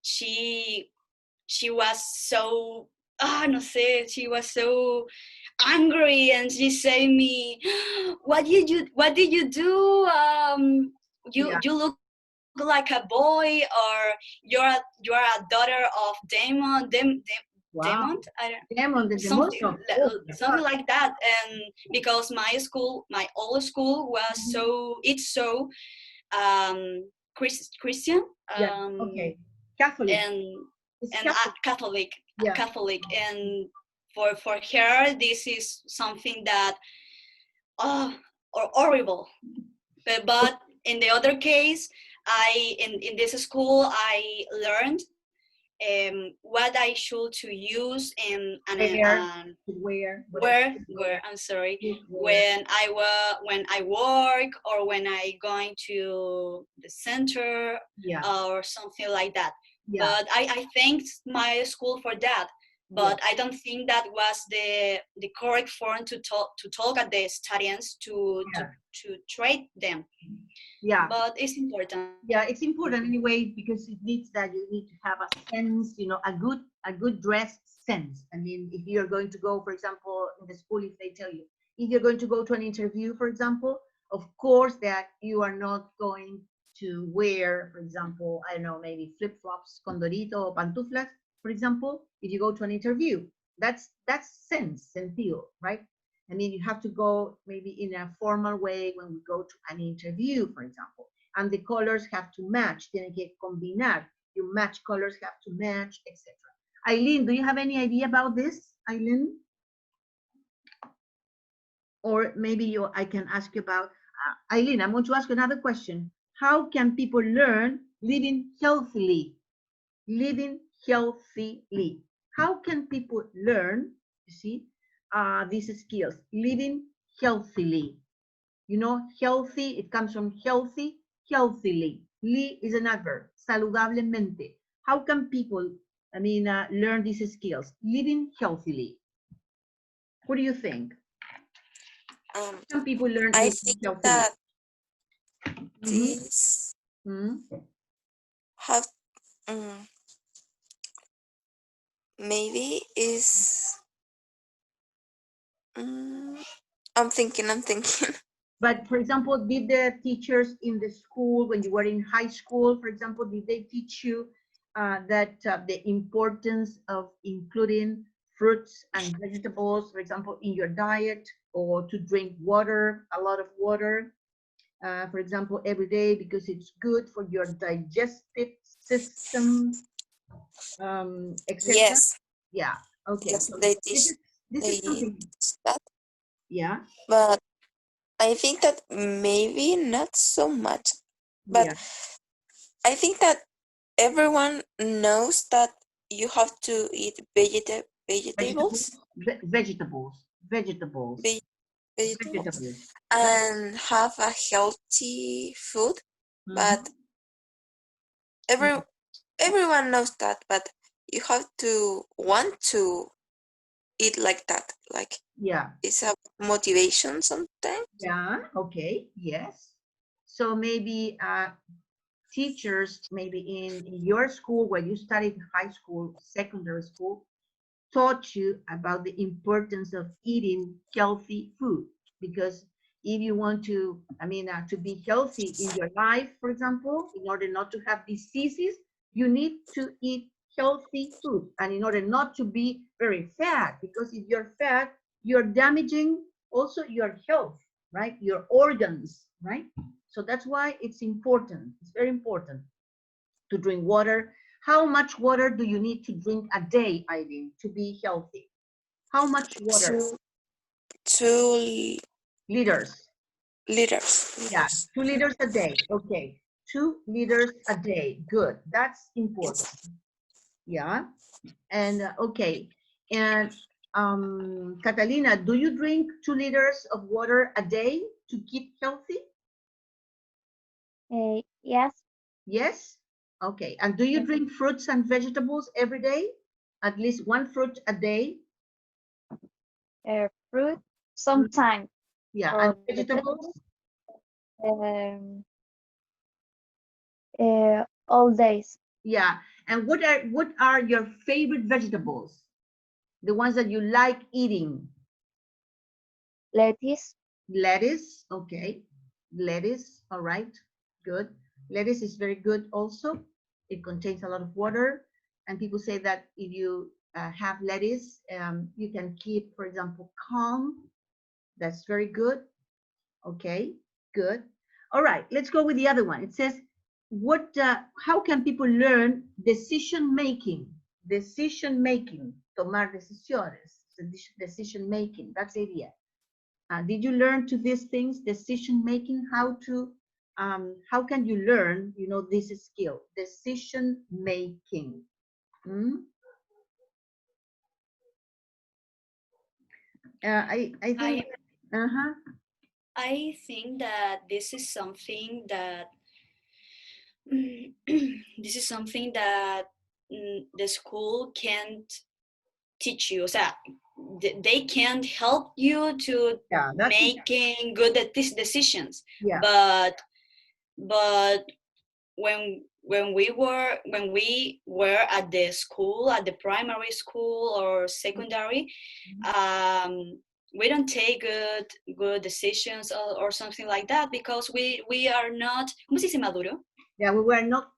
S2: she was so no sé, she was so angry, and she said me, what did you do?
S1: Yeah.
S2: You look like a boy, or you're a daughter of
S1: Wow.
S2: Demon. I don't,
S1: Demon, the
S2: something
S1: demonio. Oh, my
S2: something
S1: God.
S2: like that. And because my old school was so Christian,
S1: Yeah. Okay. Catholic.
S2: and
S1: It's
S2: and
S1: Catholic.
S2: a
S1: Yeah.
S2: Catholic, and for her this is something that or horrible. But in the other case, in this school I learned what I should to use where I'm sorry, when I work, or when I going to the center,
S1: Yeah.
S2: or something like that.
S1: Yeah.
S2: But I thanked my school for that. But I don't think that was the correct form to talk at the students to treat them.
S1: Yeah.
S2: But it's important.
S1: Yeah, it's important anyway, because it needs that you need to have a sense, a good dress sense. I mean, if you're going to go, for example, in the school, if they tell you, if you're going to go to an interview, for example, of course that you are not going to wear, for example, I don't know, maybe flip-flops, condorito, or pantuflas, for example, if you go to an interview. That's sentido, right? I mean, you have to go maybe in a formal way when we go to an interview, for example. And the colors have to match, tienen que combinar. You match colors, have to match, etc. Eileen, do you have any idea about this, Eileen? Or maybe I can ask you about, Eileen, I'm going to ask you another question. How can people learn living healthily? Living healthily. How can people learn, you see, these skills? Living healthily. You know, healthy, it comes from healthy, healthily. Li is an adverb, saludablemente. How can people, learn these skills? Living healthily. What do you think? How can people learn
S6: I
S1: living
S6: think
S1: healthily?
S6: that
S1: Mhm.
S6: this
S1: Mhm.
S6: have maybe is I'm thinking.
S1: But for example, did the teachers in the school, when you were in high school, for example, did they teach you that the importance of including fruits and vegetables, for example, in your diet, or to drink water, a lot of water, for example, every day, because it's good for your digestive system, etc.
S6: Yes,
S1: Yeah. Okay.
S6: yes,
S1: So
S6: they
S1: this
S6: teach
S1: is this is
S6: they
S1: something.
S6: teach that,
S1: Yeah.
S6: but I think that maybe not so much. But
S1: Yeah.
S6: I think that everyone knows that you have to eat
S1: Vegetables.
S6: vegetables,
S1: Vegetables. Vegetables.
S6: ve- vegetables,
S1: Vegetables.
S6: and have a healthy food. But
S1: Mhm.
S6: everyone knows that, but you have to want to eat like that. Like
S1: Yeah.
S6: it's a motivation sometimes.
S1: Yeah. Okay. Yes. So maybe teachers, maybe in your school where you studied high school, secondary school, taught you about the importance of eating healthy food. Because if you want to, to be healthy in your life, for example, in order not to have diseases, you need to eat healthy food. And in order not to be very fat, because if you're fat, you're damaging also your health, right? Your organs, right? So that's why it's important. It's very important to drink water. How much water do you need to drink a day, Eileen, to be healthy? How much water?
S6: Two, 2
S1: Liters.
S6: liters.
S1: Yeah, 2 liters a day. Okay, 2 liters a day. Good. That's important.
S6: Yes.
S1: Yeah. And okay. And Catalina, do you drink 2 liters of water a day to keep healthy?
S3: Yes,
S1: Yes. Okay. And do you drink fruits and vegetables every day? At least one fruit a day?
S3: fruit sometimes,
S1: Yeah. And
S3: or the
S1: vegetables?
S3: vegetables all days.
S1: Yeah. And what are your favorite vegetables? The ones that you like eating.
S3: Lettuce,
S1: Lettuce, okay. Lettuce, all right, good. Lettuce is very good also. It contains a lot of water. And people say that if you have lettuce, you can keep, for example, calm. That's very good. Okay, good. All right, let's go with the other one. It says, how can people learn decision making? Decision making, tomar decisiones, decision making, that's the idea. Did you learn to these things, decision making, how can you learn, this skill, decision making? I think,
S2: I think that this is something that the school can't teach you. O sea, they can't help you to making good decisions.
S1: Yeah.
S2: But when we were at the school, at the primary school or secondary, we don't take good decisions or something like that because we are not, ¿cómo se dice maduro?
S1: Yeah, we were not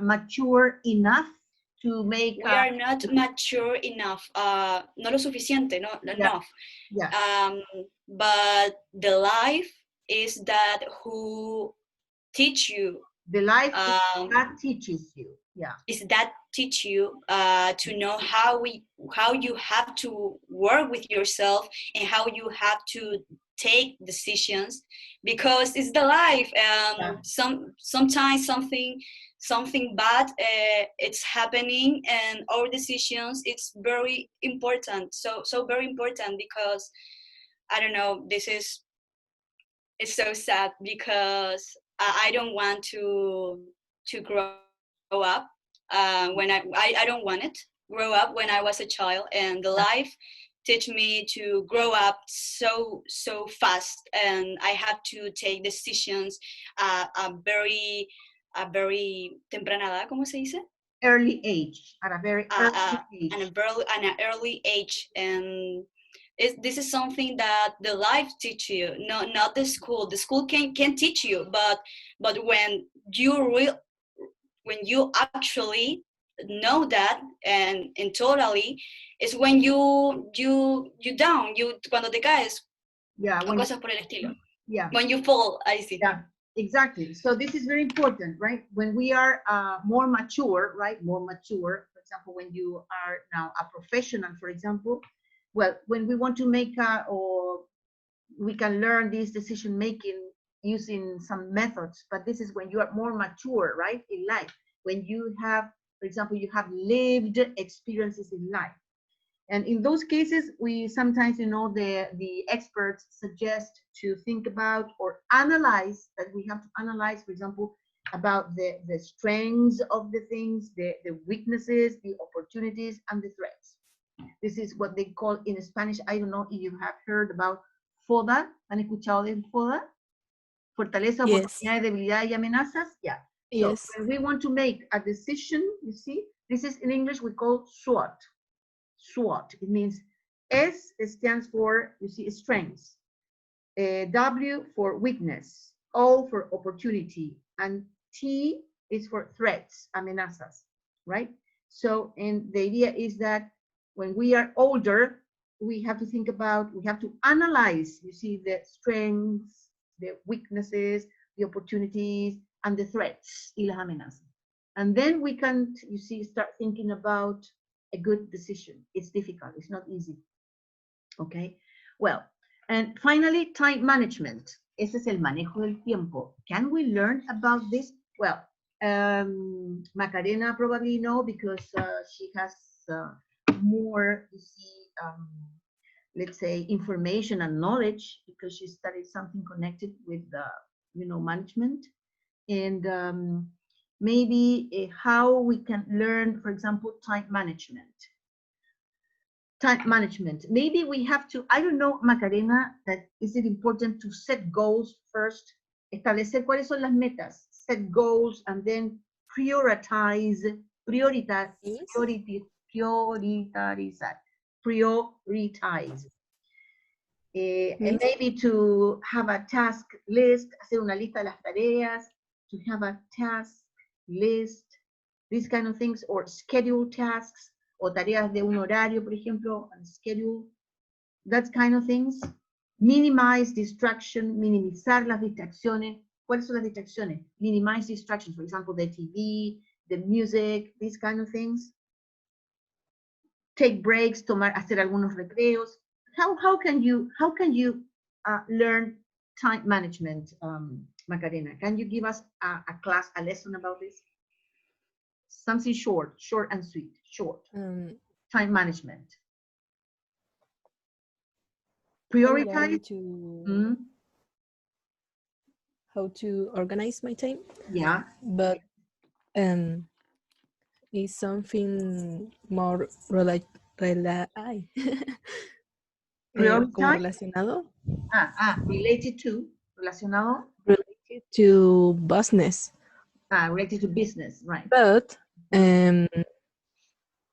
S1: mature enough to make.
S2: We are not mature enough, no lo suficiente, not enough.
S1: Yeah.
S2: But the life is that who teach you.
S1: The life that teaches you. Yeah.
S2: Is that teach you to know how you have to work with yourself and how you have to take decisions, because it's the life. Sometimes something bad it's happening, and our decisions, it's very important. So very important, because I don't know, it's so sad because I don't want to grow up when I don't want it grow up when I was a child, and the life teach me to grow up so fast, and I have to take decisions at a very temprana edad, ¿cómo se dice?
S1: Early age, at a very early age.
S2: At an early age, and this is something that the life teach you, not the school. The school can teach you, but when you actually know that and totally, is when you down, cuando te caes,
S1: yeah,
S2: cosas por el estilo.
S1: Yeah,
S2: when you fall, I see.
S1: Yeah, exactly. So this is very important, right? When we are more mature, right? More mature, for example, when you are now a professional, for example, well, when we want to make or we can learn this decision making using some methods, but this is when you are more mature, right, in life, when you have, for example, you have lived experiences in life. And in those cases, we sometimes, the experts suggest to think about or analyze, that we have to analyze, for example, about the strengths of the things, the weaknesses, the opportunities, and the threats. This is what they call in Spanish. I don't know if you have heard about FODA. ¿Han escuchado de FODA? Fortaleza, oportunidades, debilidades y amenazas. Yeah.
S5: Yes.
S1: So when we want to make a decision, you see, this is in English we call SWOT. SWOT. It means S stands for, you see, strengths. W for weakness. O for opportunity. And T is for threats, amenazas, right? So, and the idea is that when we are older, we have to think about, we have to analyze, you see, the strengths, the weaknesses, the opportunities, and the threats, y las amenazas. And then we can, you see, start thinking about a good decision. It's difficult, it's not easy. Okay, well, and finally, time management. Ese es el manejo del tiempo. Can we learn about this? Well, Macarena probably know, because she has more, you see, let's say, information and knowledge, because she studied something connected with, management. And maybe how we can learn, for example, time management. Time management. Maybe we have to, I don't know, Macarena, that is it important to set goals first? Establecer cuáles son las metas, set goals, and then prioritize, priorizar. Prioritize. And maybe to have a task list, hacer una lista de las tareas, to have a task list, these kind of things, or schedule tasks, o tareas de un horario, por ejemplo, and schedule, that kind of things. Minimize distraction, minimizar las distracciones. ¿Cuáles son las distracciones? Minimize distractions, for example, the TV, the music, these kind of things. Take breaks, hacer algunos recreos. How can you learn time management, Macarena? Can you give us a lesson about this? Something short and sweet, short. Time management. Prioritize.
S5: How to organize my time.
S1: Yeah.
S5: But it's something more como relacionado.
S1: Related to, relacionado.
S5: Related to business.
S1: Related to business, right.
S5: But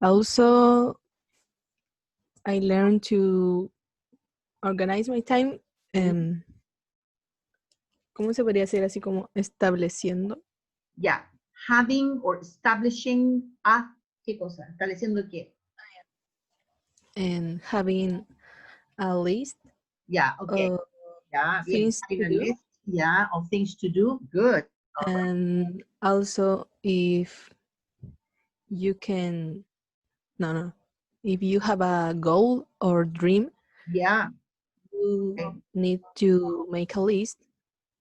S5: also I learned to organize my time. ¿Cómo se podría decir así como estableciendo?
S1: Yeah, having or establishing ¿qué cosa? ¿Estableciendo qué?
S5: And having a list.
S1: Yeah, okay. Yeah,
S5: things
S1: having
S5: to
S1: a
S5: do.
S1: list, yeah, of things to do. Good.
S5: And also if you can, if you have a goal or dream,
S1: yeah,
S5: you need to make a list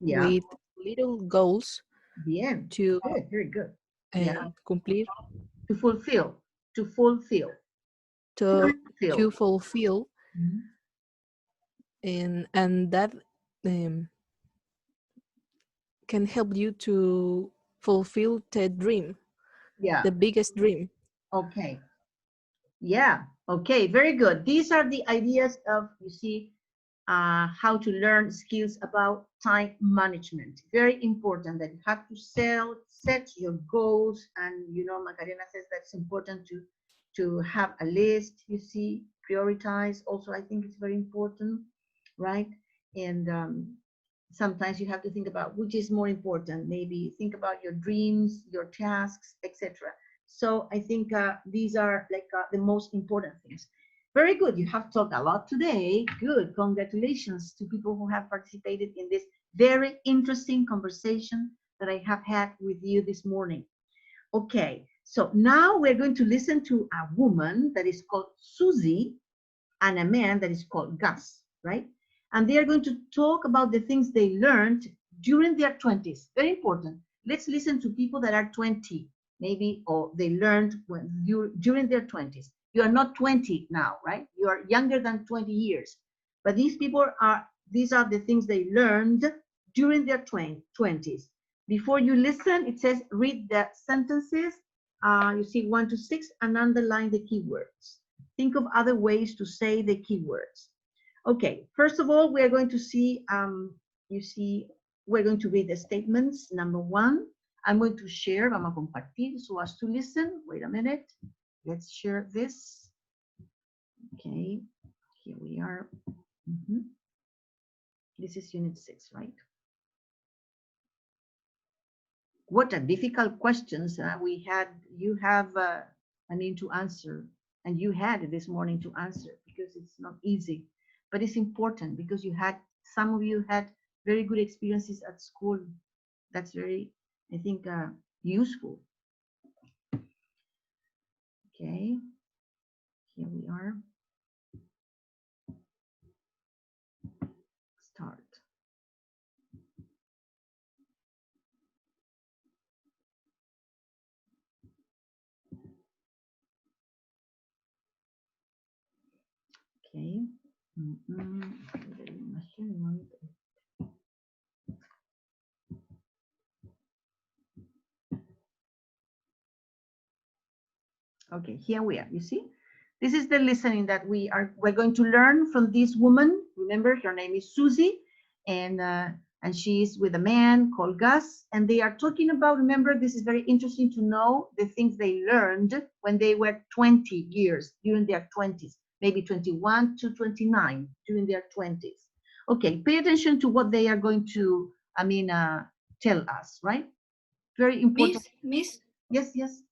S5: with little goals.
S1: Bien.
S5: To
S1: good, very good.
S5: Cumplir.
S1: To fulfill. To fulfill.
S5: And that can help you to fulfill the dream.
S1: Yeah.
S5: The biggest dream.
S1: Okay. Yeah. Okay. Very good. These are the ideas of, you see, how to learn skills about time management. Very important that you have to set your goals, and you know, Macarena says that's important to have a list. You see, prioritize. Also, I think it's very important, right? And sometimes you have to think about which is more important. Maybe think about your dreams, your tasks, etc. So I think these are like the most important things. Very good. You have talked a lot today. Good. Congratulations to people who have participated in this very interesting conversation that I have had with you this morning. Okay. So now we're going to listen to a woman that is called Susie and a man that is called Gus, right? And they are going to talk about the things they learned during their 20s. Very important. Let's listen to people that are 20, maybe, or they learned during their 20s. You are not 20 now, right? You are younger than 20 years. But these people these are the things they learned during their 20s. Before you listen, it says read the sentences. You see 1 to 6 and underline the keywords. Think of other ways to say the keywords. Okay, first of all, we are going to see, you see, we're going to read the statements. Number 1, I'm going to share, vamos a compartir so as to listen. Wait a minute. Let's share this. Okay, here we are. This is unit 6, right? What a difficult questions we had. You have, I mean, to answer, and you had this morning to answer, because it's not easy, but it's important because you had, some of you had very good experiences at school. That's very, I think, useful. Okay, here we are. Start. Okay. Okay, here we are. You see, this is the listening that we're going to learn from this woman. Remember, her name is Susie, and she's with a man called Gus, and they are talking about, remember, this is very interesting to know the things they learned when they were 20 years, during their 20s. maybe 21 to 29 during their 20s. Okay, pay attention to what they are going to, tell us, right? Very important.
S2: Miss.
S1: Yes, yes.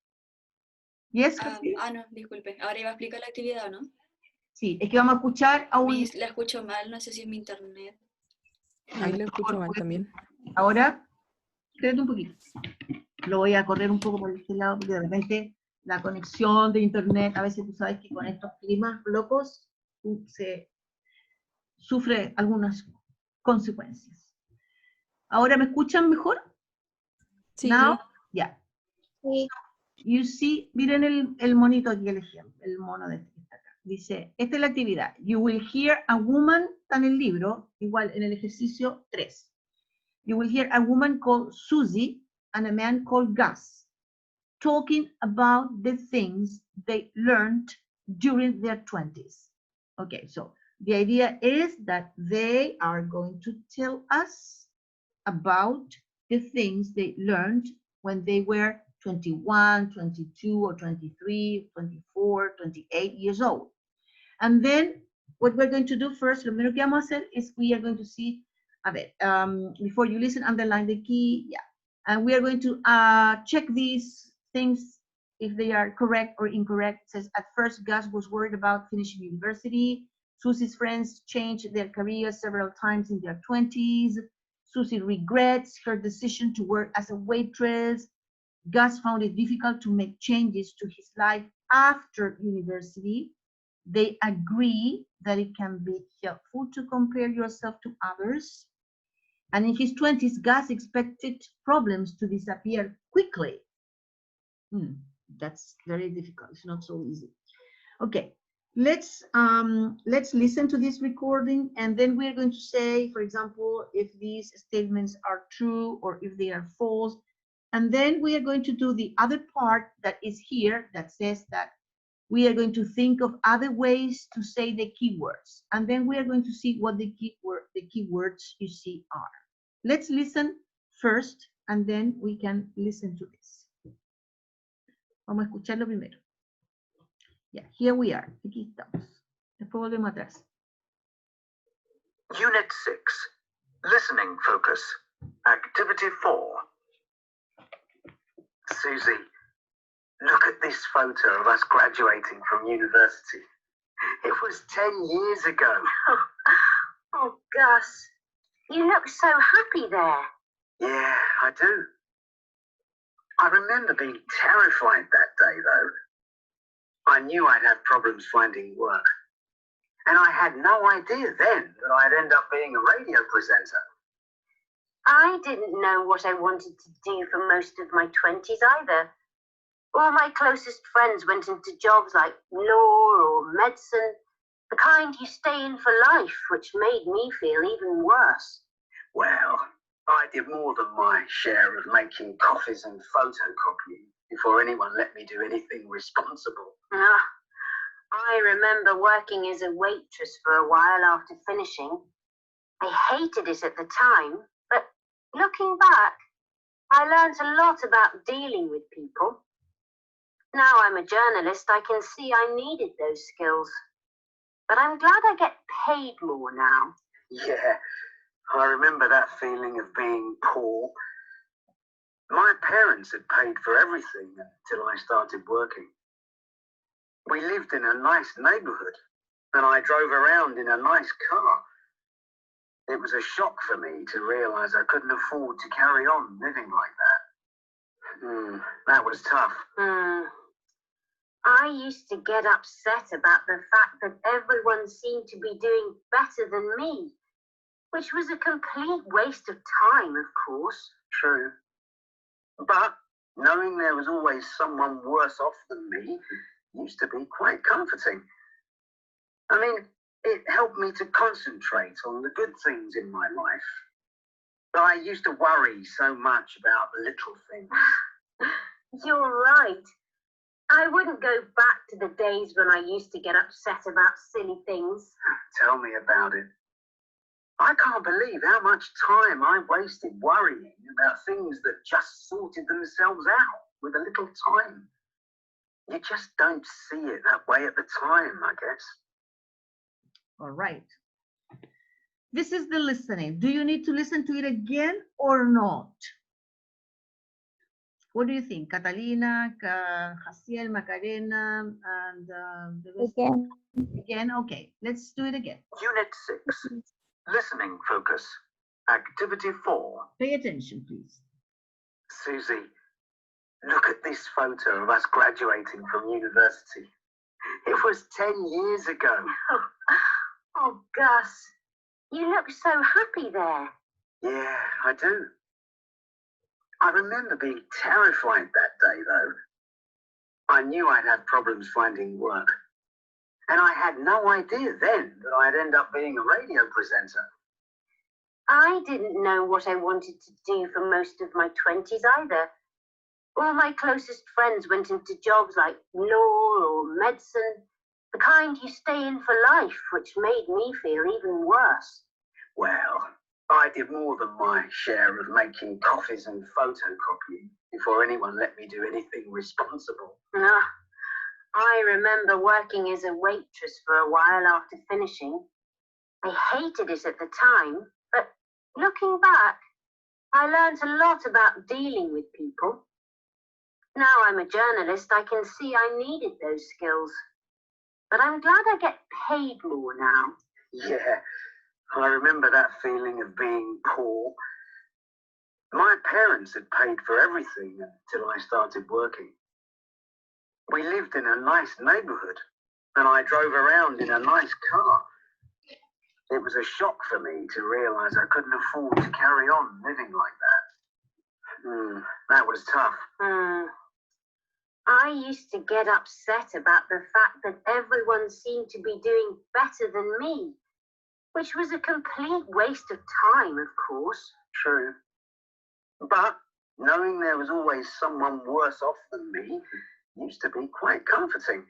S1: Yes,
S2: no, disculpe. Ahora iba a explicar la actividad, ¿no?
S1: sí, es que vamos a escuchar a un...
S2: Miss, la escucho mal, no sé si es mi internet.
S5: Ahí lo escucho mal también.
S1: Ahora, espérate un poquito. Lo voy a correr un poco por este lado, porque de repente la conexión de internet, a veces tú sabes que con estos climas locos se sufre algunas consecuencias. ¿Ahora me escuchan mejor?
S5: Sí.
S1: Now, yeah.
S3: Sí.
S1: You see, miren el monito aquí, el ejemplo, el mono de este que está acá. Dice, esta es la actividad. You will hear a woman, está en el libro, igual en el ejercicio 3. You will hear a woman called Susie and a man called Gus talking about the things they learned during their 20s. Okay, so the idea is that they are going to tell us about the things they learned when they were 21, 22, or 23, 24, 28 years old. And then what we're going to do first, lo primero que vamos a hacer is we are going to see, before you listen, underline the key, yeah. And we are going to check these things if they are correct or incorrect. It says, at first, Gus was worried about finishing university. Susie's friends changed their careers several times in their 20s. Susie regrets her decision to work as a waitress. Gus found it difficult to make changes to his life after university. They agree that it can be helpful to compare yourself to others. And in his 20s, Gus expected problems to disappear quickly. That's very difficult. It's not so easy. Okay, let's listen to this recording, and then we're going to say, for example, if these statements are true or if they are false. And then we are going to do the other part that is here that says that we are going to think of other ways to say the keywords. And then we are going to see what the keywords you see are. Let's listen first, and then we can listen to this. Vamos a escucharlo primero. Yeah, here we are. Aquí estamos. Después volvemos atrás.
S7: Unit 6, Listening Focus, Activity 4. Susie, look at this photo of us graduating from university. It was 10 years ago.
S8: Oh, Gus, you look so happy there.
S7: Yeah, I do. I remember being terrified that day, though. I knew I'd have problems finding work. And I had no idea then that I'd end up being a radio presenter.
S8: I didn't know what I wanted to do for most of my 20s either. All my closest friends went into jobs like law or medicine, the kind you stay in for life, which made me feel even worse.
S7: Well, I did more than my share of making coffees and photocopying before anyone let me do anything responsible.
S8: I remember working as a waitress for a while after finishing. I hated it at the time, but looking back, I learned a lot about dealing with people. Now I'm a journalist, I can see I needed those skills. But I'm glad I get paid more now.
S7: Yeah, I remember that feeling of being poor. My parents had paid for everything until I started working. We lived in a nice neighborhood, and I drove around in a nice car. It was a shock for me to realize I couldn't afford to carry on living like that. That was tough.
S8: I used to get upset about the fact that everyone seemed to be doing better than me, which was a complete waste of time, of course.
S7: True. But knowing there was always someone worse off than me used to be quite comforting. I mean, it helped me to concentrate on the good things in my life. But I used to worry so much about the little things.
S8: You're right. I wouldn't go back to the days when I used to get upset about silly things.
S7: Tell me about it. I can't believe how much time I wasted worrying about things that just sorted themselves out with a little time. You just don't see it that way at the time, I guess.
S1: All right. This is the listening. Do you need to listen to it again or not? What do you think, Catalina, Jaciel, Macarena, and the rest?
S3: Again.
S1: Again, okay. Let's do it again.
S7: Unit 6. Listening focus. Activity 4.
S1: Pay attention, please.
S7: Susie, look at this photo of us graduating from university. It was 10 years ago.
S8: Oh, Gus, you look so happy there.
S7: Yeah, I do. I remember being terrified that day, though. I knew I'd have problems finding work. And I had no idea then that I'd end up being a radio presenter.
S8: I didn't know what I wanted to do for most of my 20s either. All my closest friends went into jobs like law or medicine, the kind you stay in for life, which made me feel even worse.
S7: Well, I did more than my share of making coffees and photocopying before anyone let me do anything responsible.
S8: I remember working as a waitress for a while after finishing. I hated it at the time, but looking back, I learned a lot about dealing with people. Now I'm a journalist, I can see I needed those skills. But I'm glad I get paid more now.
S7: Yeah, I remember that feeling of being poor. My parents had paid for everything until I started working. We lived in a nice neighborhood, and I drove around in a nice car. It was a shock for me to realize I couldn't afford to carry on living like that. That was tough.
S8: I used to get upset about the fact that everyone seemed to be doing better than me, which was a complete waste of time, of course.
S7: True. But knowing there was always someone worse off than me used to be quite comforting.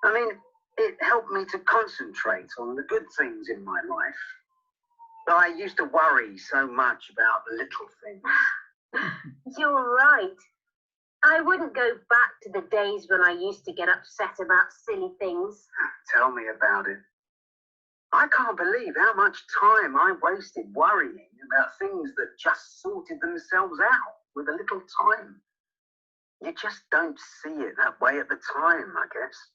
S7: I mean, it helped me to concentrate on the good things in my life. But I used to worry so much about the little things.
S8: You're right. I wouldn't go back to the days when I used to get upset about silly things.
S7: Tell me about it. I can't believe how much time I wasted worrying about things that just sorted themselves out with a little time. You just don't see it that way at the time, I guess.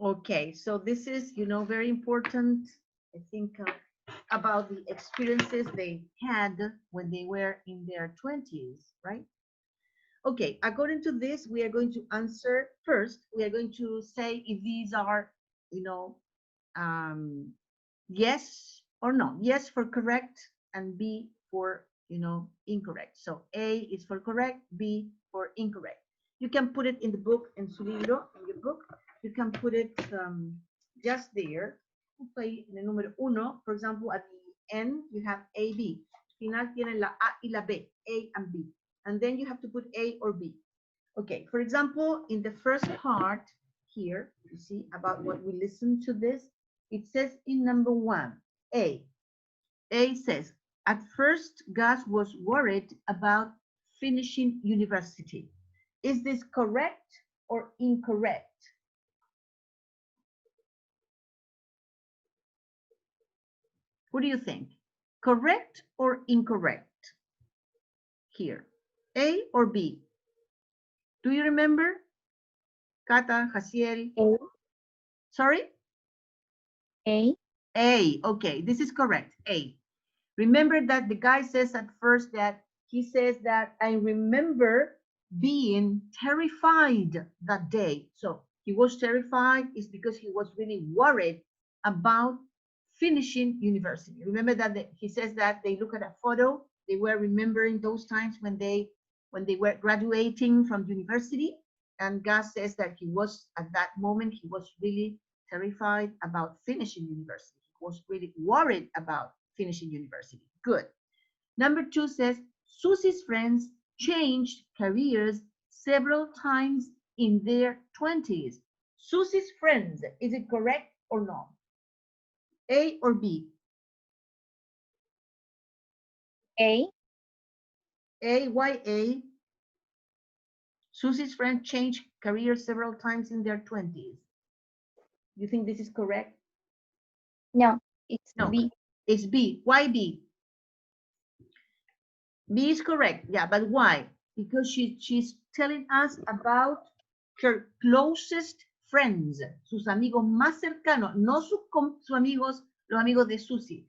S1: Okay, so this is, very important, I think, about the experiences they had when they were in their 20s, right? Okay, according to this, we are going to answer first. We are going to say if these are, yes or no. Yes for correct and B for, incorrect. So A is for correct, B for incorrect. You can put it in the book, en su libro, in your book. You can put it just there. Ahí en el número 1, for example, at the end, you have A, B. Final tiene la A y la B, A and B. And then you have to put A or B. Okay, for example, in the first part here, you see about what we listen to this, it says in number 1, A. A says, at first, Gus was worried about finishing university. Is this correct or incorrect? What do you think? Correct or incorrect? Here, A or B? Do you remember? Cata, Jaciel?
S3: A.
S1: Sorry?
S3: A.
S1: A, okay, this is correct, A. Remember that the guy says at first that he says that I remember being terrified that day. So he was terrified is because he was really worried about finishing university. Remember that he says that they look at a photo, they were remembering those times when they were graduating from university, and Gus says that he was at that moment, he was really terrified about finishing university. He was really worried about finishing university. Good. Number 2 says, Susie's friends changed careers several times in their 20s. Susie's friends, is it correct or not? A or B?
S3: A.
S1: A, why A? Susie's friends changed careers several times in their 20s. You think this is correct?
S3: No, it's
S1: No,
S3: B.
S1: it's B. Why B? B is correct, yeah, but why? Because she's telling us about her closest friends, sus amigos más cercanos, no sus amigos, los amigos de Susie.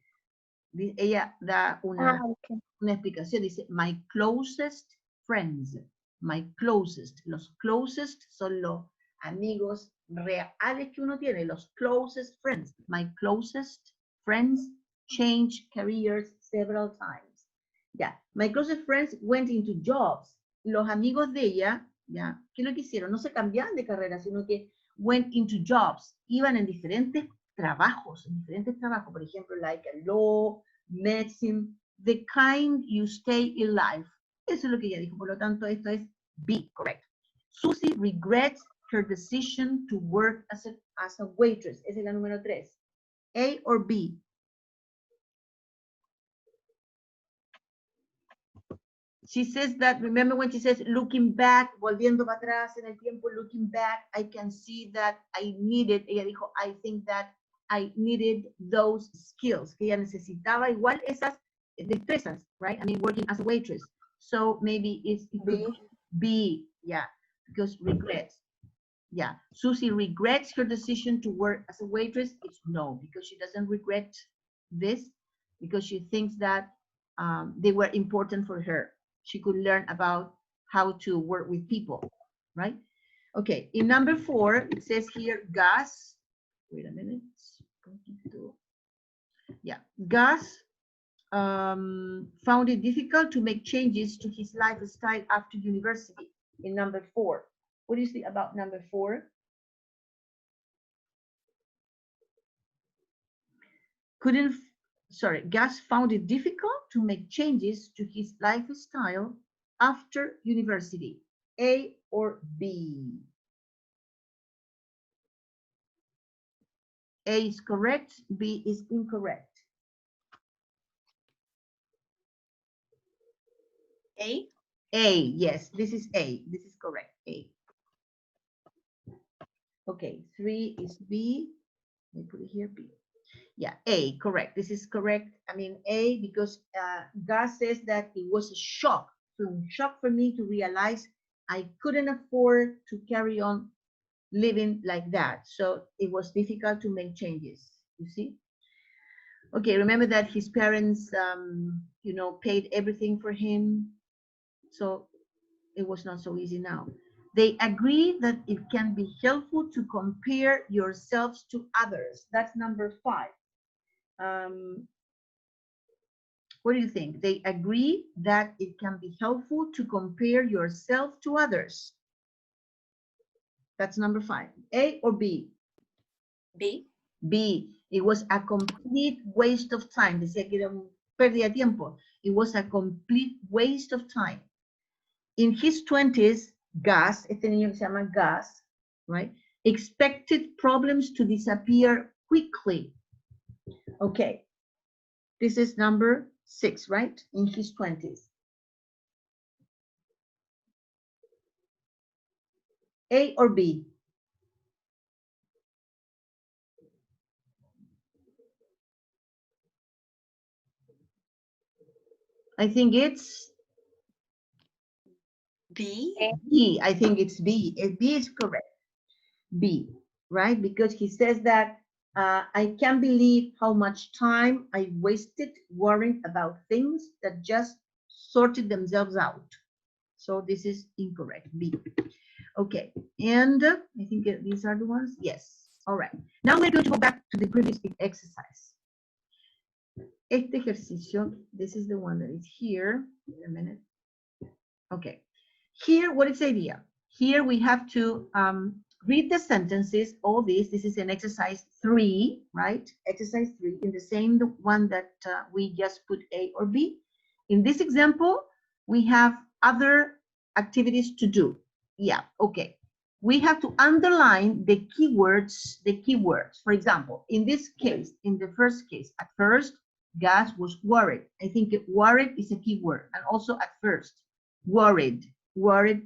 S1: Ella da
S3: Okay.
S1: una explicación, dice, my closest friends, my closest. Los closest son los amigos reales que uno tiene, los closest friends. My closest friends change careers several times. Ya, my closest friends went into jobs. Los amigos de ella, ya, ¿qué es lo que hicieron? No se cambiaban de carrera, sino que went into jobs. Iban en diferentes trabajos, por ejemplo, like a law, medicine, the kind you stay in life. Eso es lo que ella dijo, por lo tanto, esto es B, correct. Susie regrets her decision to work as a waitress. Esa es la número 3. A or B? She says that, remember when she says, looking back, volviendo para atrás en el tiempo, looking back, I can see that I needed, ella dijo, I think that I needed those skills, que ella necesitaba igual esas destrezas, right? I mean, working as a waitress. So maybe it could be, yeah, because regrets. Yeah, Susie regrets her decision to work as a waitress. It's no, because she doesn't regret this, because she thinks that they were important for her. She could learn about how to work with people, right? Okay, in number 4, it says here, Gus, wait a minute. Yeah, Gus found it difficult to make changes to his lifestyle after university in number 4. What do you think about number 4? Gus found it difficult to make changes to his lifestyle after university. A or B? A is correct, B is incorrect.
S2: A?
S1: A, yes, this is A. This is correct, A. Okay, 3 is B. Let me put it here, B. Yeah, A, correct. This is correct. I mean, A, because Gus says that it was a shock. So a shock for me to realize I couldn't afford to carry on living like that. So it was difficult to make changes, you see? Okay, remember that his parents, you know, paid everything for him. So it was not so easy now. They agree that it can be helpful to compare yourselves to others. That's number 5. What do you think? They agree that it can be helpful to compare yourself to others. That's number 5. A or B?
S2: B.
S1: B. It was a complete waste of time. Decía que era un pérdida de tiempo. It was a complete waste of time. In his 20s, Gus, este niño que se llama Gus, right, expected problems to disappear quickly. Okay, this is number 6, right? In his 20s. A or B? I think it's
S2: B.
S1: B. I think it's B. B is correct. B, right? Because he says that I can't believe how much time I wasted worrying about things that just sorted themselves out. So this is incorrect, B. Okay, and I think these are the ones. Yes, all right. Now we're going to go back to the previous exercise. Este ejercicio, this is the one that is here. Wait a minute. Okay, here, what is the idea? Here we have to read the sentences, all this is an exercise 3, right? Exercise 3, in the same one that we just put A or B. In this example, we have other activities to do. Yeah, okay. We have to underline the keywords, For example, in this case, in the first case, at first, Gus was worried. I think worried is a keyword, and also at first, worried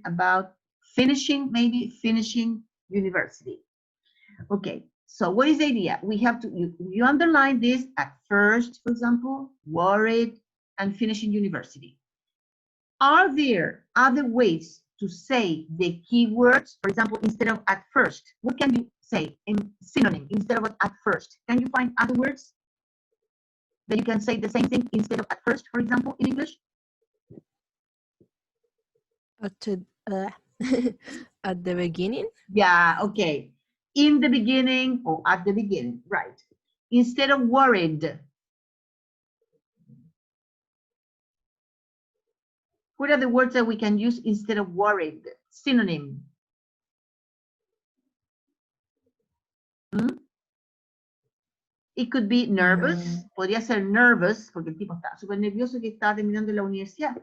S1: about finishing, maybe finishing university. Okay, So what is the idea? We have to, you underline this at first, for example, worried, and finishing university. Are there other ways to say the keywords? For example, instead of at first, what can you say in synonym instead of at first? Can you find other words that you can say the same thing instead of at first, for example, in English?
S5: At the beginning.
S1: Yeah, okay. In the beginning or at the beginning, right. Instead of worried. What are the words that we can use instead of worried? Synonym. It could be nervous. Podría ser nervous, porque el tipo está súper nervioso que estaba terminando la universidad,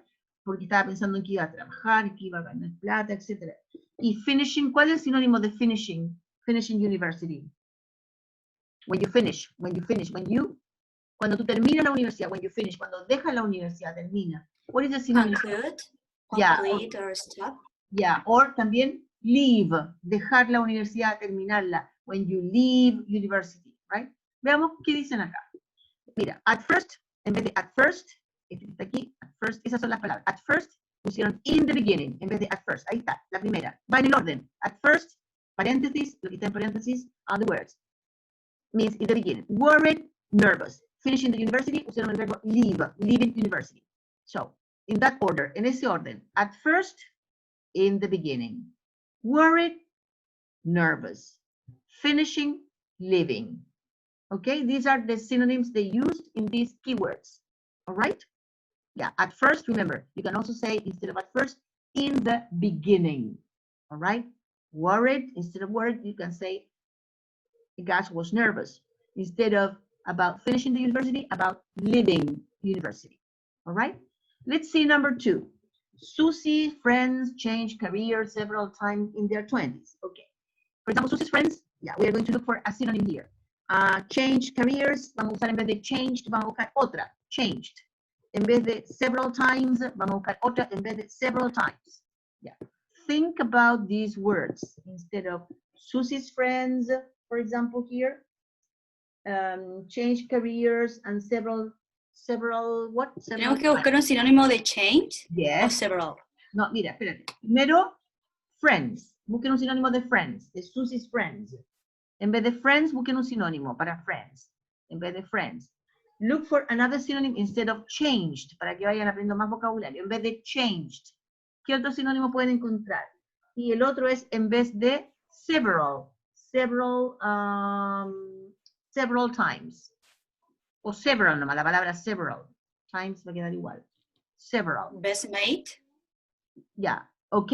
S1: porque estaba pensando en que iba a trabajar, que iba a ganar plata, etc. Y finishing, ¿cuál es el sinónimo de finishing? Finishing university. When you finish, when you, cuando tú terminas la universidad, when you finish, cuando dejas la universidad, termina. What is the synonym?
S2: Conclude,
S1: Yeah,
S2: complete, or stop.
S1: Yeah, or también leave, dejar la universidad, terminarla. When you leave university, right? Veamos qué dicen acá. Mira, at first, en vez de at first, este está aquí, at first, esas son las palabras. At first, pusieron in the beginning, en vez de at first. Ahí está, la primera. Va en el orden. At first, paréntesis, lo que está en paréntesis, are the words. Means in the beginning. Worried, nervous. Finishing the university, pusieron el verbo leave, leaving university. So, in that order, en ese orden. At first, in the beginning. Worried, nervous. Finishing, leaving. Okay, these are the synonyms they used in these keywords. All right? Yeah, at first, remember, you can also say instead of at first, in the beginning. All right? Worried, instead of worried, you can say Gas was nervous. Instead of about finishing the university, about leaving university. All right? Let's see number 2. Susie's friends changed careers several times in their 20s. Okay. For example, Susie's friends, yeah, we are going to look for a synonym here. Change careers, vamos a usar en vez de changed, vamos a buscar otra, changed. En vez de several times, vamos a buscar otra en vez de several times. Yeah. Think about these words instead of Susie's friends, for example, here. Change careers and several what? Several
S2: Tenemos que buscar un sinónimo de change o
S1: Yes.
S2: several.
S1: No, mira, espérate. Primero, friends. Busquen un sinónimo de friends, de Susie's friends. En vez de friends, busquen un sinónimo para friends. En vez de friends. Look for another synonym instead of changed, para que vayan aprendiendo más vocabulario. En vez de changed, ¿qué otro sinónimo pueden encontrar? Y el otro es en vez de several. Several times. O several nomás, la palabra several. Times va a quedar igual. Several.
S2: Best mate.
S1: Ya, ok.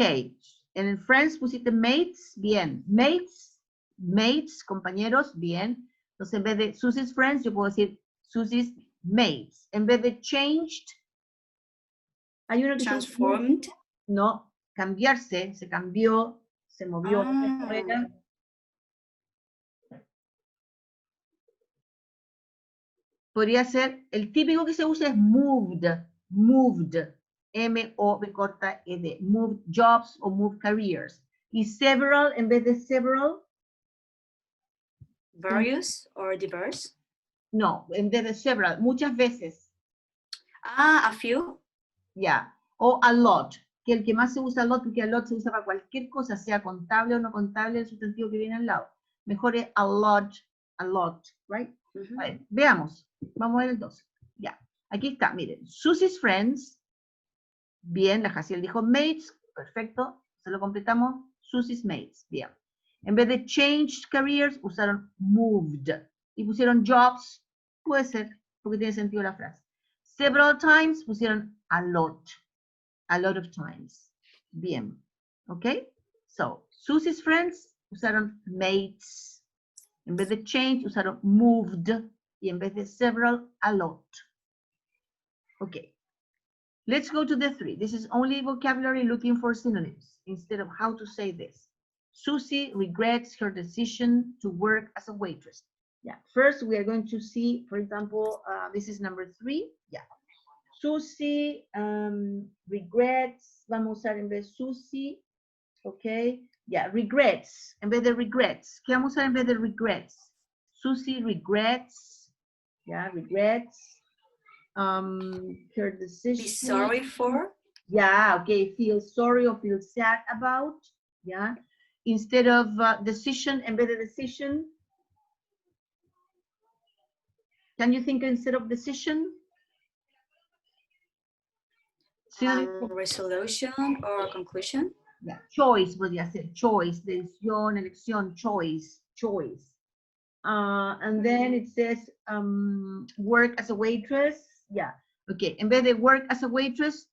S1: En friends pusiste mates, bien. Mates, compañeros, bien. Entonces, en vez de Susie's friends, yo puedo decir Susie's mates. En vez de changed, hay uno que
S2: Transformed.
S1: no, cambiarse, se cambió, se movió. Podría ser, el típico que se usa es moved, M-O-V-corta-E-D, moved jobs o moved careers. Y several, en vez de several,
S2: Various or diverse.
S1: no, en vez de several, muchas veces.
S2: A few.
S1: Ya, o a lot, que el que más se usa a lot, porque a lot se usa para cualquier cosa, sea contable o no contable, el sustantivo que viene al lado. Mejor es a lot, right? A ver, veamos. Vamos a ver el 2. Ya. Aquí está, miren. Susie's friends. Bien, la Jaciel dijo mates. Perfecto. Se lo completamos. Susie's mates. Bien. En vez de changed careers, usaron moved. Y pusieron jobs. Puede ser, porque tiene sentido la frase. Several times, pusieron a lot. A lot of times. Bien. ¿Ok? So, Susie's friends, usaron mates. En vez de change, usaron moved. Y en vez de several, a lot. Okay. Let's go to the 3. This is only vocabulary looking for synonyms instead of how to say this. Susie regrets her decision to work as a waitress. Yeah. First, we are going to see, for example, this is number 3. Yeah. Susie regrets, vamos a usar en vez Susie Okay. Yeah, regrets. En vez de regrets. ¿Qué vamos a usar en vez de regrets? Susie regrets. Yeah, regrets. Her decision.
S2: Be sorry for.
S1: Yeah, okay. Feel sorry or feel sad about. Yeah. Instead of decision, en vez de decision. Can you think instead of decision?
S2: Resolution or conclusion.
S1: Yeah. Choice podría ser. Choice. Decisión, elección, choice. Choice. And then it says work as a waitress. Yeah. Okay. En vez de work as a waitress,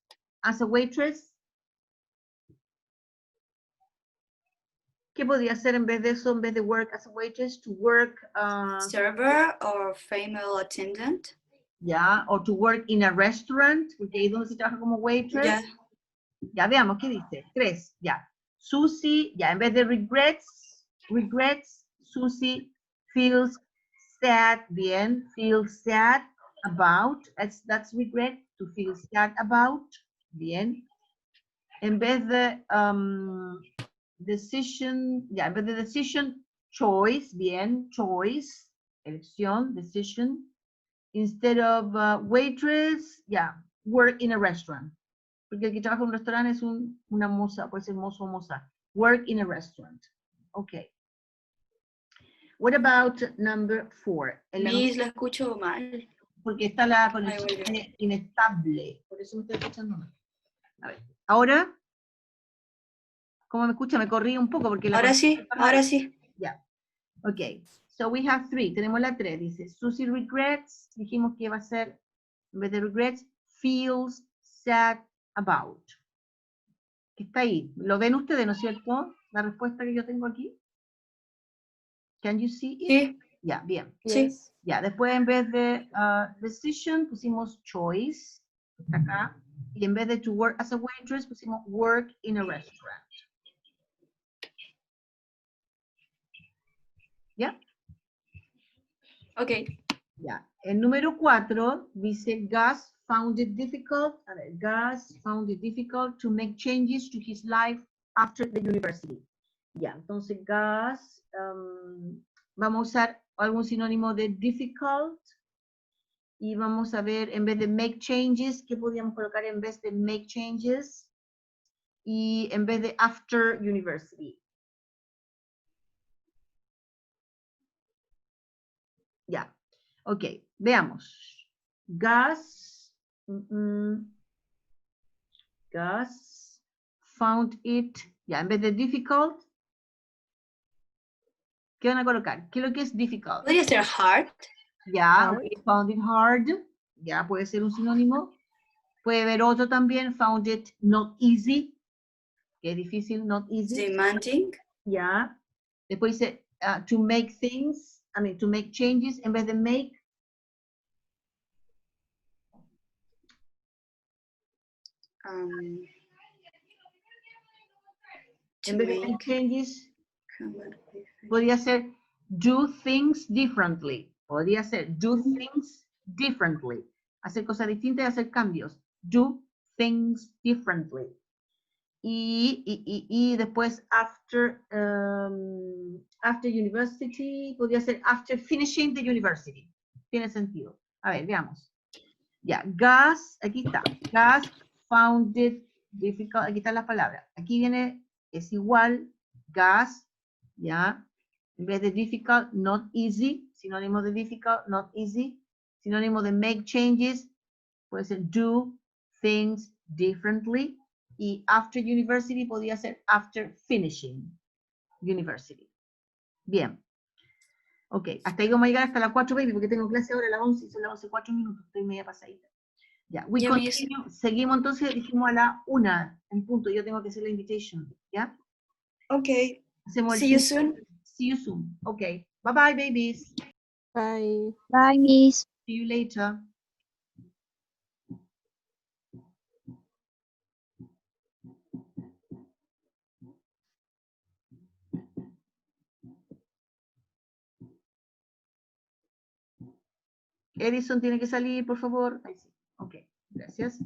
S1: ¿qué podría ser en vez de eso? En vez de work as a waitress, to work.
S2: Server or female attendant.
S1: Yeah. Or to work in a restaurant. Porque ahí es donde se trabaja como waitress.
S2: Yeah.
S1: Ya veamos, ¿qué dice? 3. Ya. Susie, ya en vez de regrets, Susie feels sad, bien, feels sad about, that's regret, to feel sad about, bien. En vez de decision, ya, en vez de decision, choice, bien, choice, elección, decision. Instead of waitress, ya, work in a restaurant. Porque el que trabaja en un restaurante es una moza, puede ser mozo o moza. Work in a restaurant. Okay. What about number 4?
S2: Miss, la escucho mal.
S1: Porque está la conexión inestable. Por eso me estoy escuchando mal. A ver. Ahora, ¿cómo me escucha? Me corrí un poco porque la
S2: Ahora sí, ahora sí.
S1: Ya. Ok. So we have 3. Tenemos la 3. Dice, Susie regrets. Dijimos que iba a ser, en vez de regrets, feels sad about. Está ahí. ¿Lo ven ustedes, no es cierto? La respuesta que yo tengo aquí. Can you see it?
S2: Sí.
S1: Ya, bien.
S2: Sí.
S1: Ya, después en vez de decision pusimos choice. Está acá. Y en vez de to work as a waitress pusimos work in a restaurant. ¿Ya?
S2: Ok.
S1: Ya. El número 4 dice Gus found it difficult. A ver, Gus found it difficult to make changes to his life after the university. Ya, entonces Gus, vamos a usar algún sinónimo de difficult y vamos a ver en vez de make changes, ¿qué podríamos colocar en vez de make changes? Y en vez de after university. Ya, ok, veamos. Gus, Gus found it, ya, en vez de difficult, ¿qué van a colocar? ¿Qué es lo que es difficult?
S2: Podría ser hard.
S1: Ya, okay, found it hard, ya puede ser un sinónimo. Puede haber otro también, found it not easy, que es difícil, not easy.
S2: Demanding.
S1: Ya. Después dice to make things, to make changes, en vez de make. En vez de make changes, podría ser do things differently. Podría ser do things differently. Hacer cosas distintas y hacer cambios. Do things differently. Y después after university, podría ser after finishing the university. Tiene sentido. A ver, veamos. Ya, Gus, aquí está. Gus found it difficult. Aquí están las palabras. Aquí viene, es igual, Gus, ya. En vez de difficult, not easy. Sinónimo de difficult, not easy. Sinónimo de make changes, puede ser do things differently. Y after university podría ser after finishing university. Bien. Ok, hasta ahí vamos a llegar hasta las 4, baby, porque tengo clase ahora a las 11 y son las 11, 4 minutos, estoy media pasadita. Ya, we continue. Seguimos entonces, dijimos a la 1 en punto, yo tengo que hacer la invitation, ¿ya?
S2: Ok.
S1: Hacemos
S2: See you soon.
S1: See you soon. Ok, bye bye, babies.
S5: Bye.
S3: Bye, Miss.
S1: See you later. Edison tiene que salir, por favor. Ahí sí. Ok, gracias.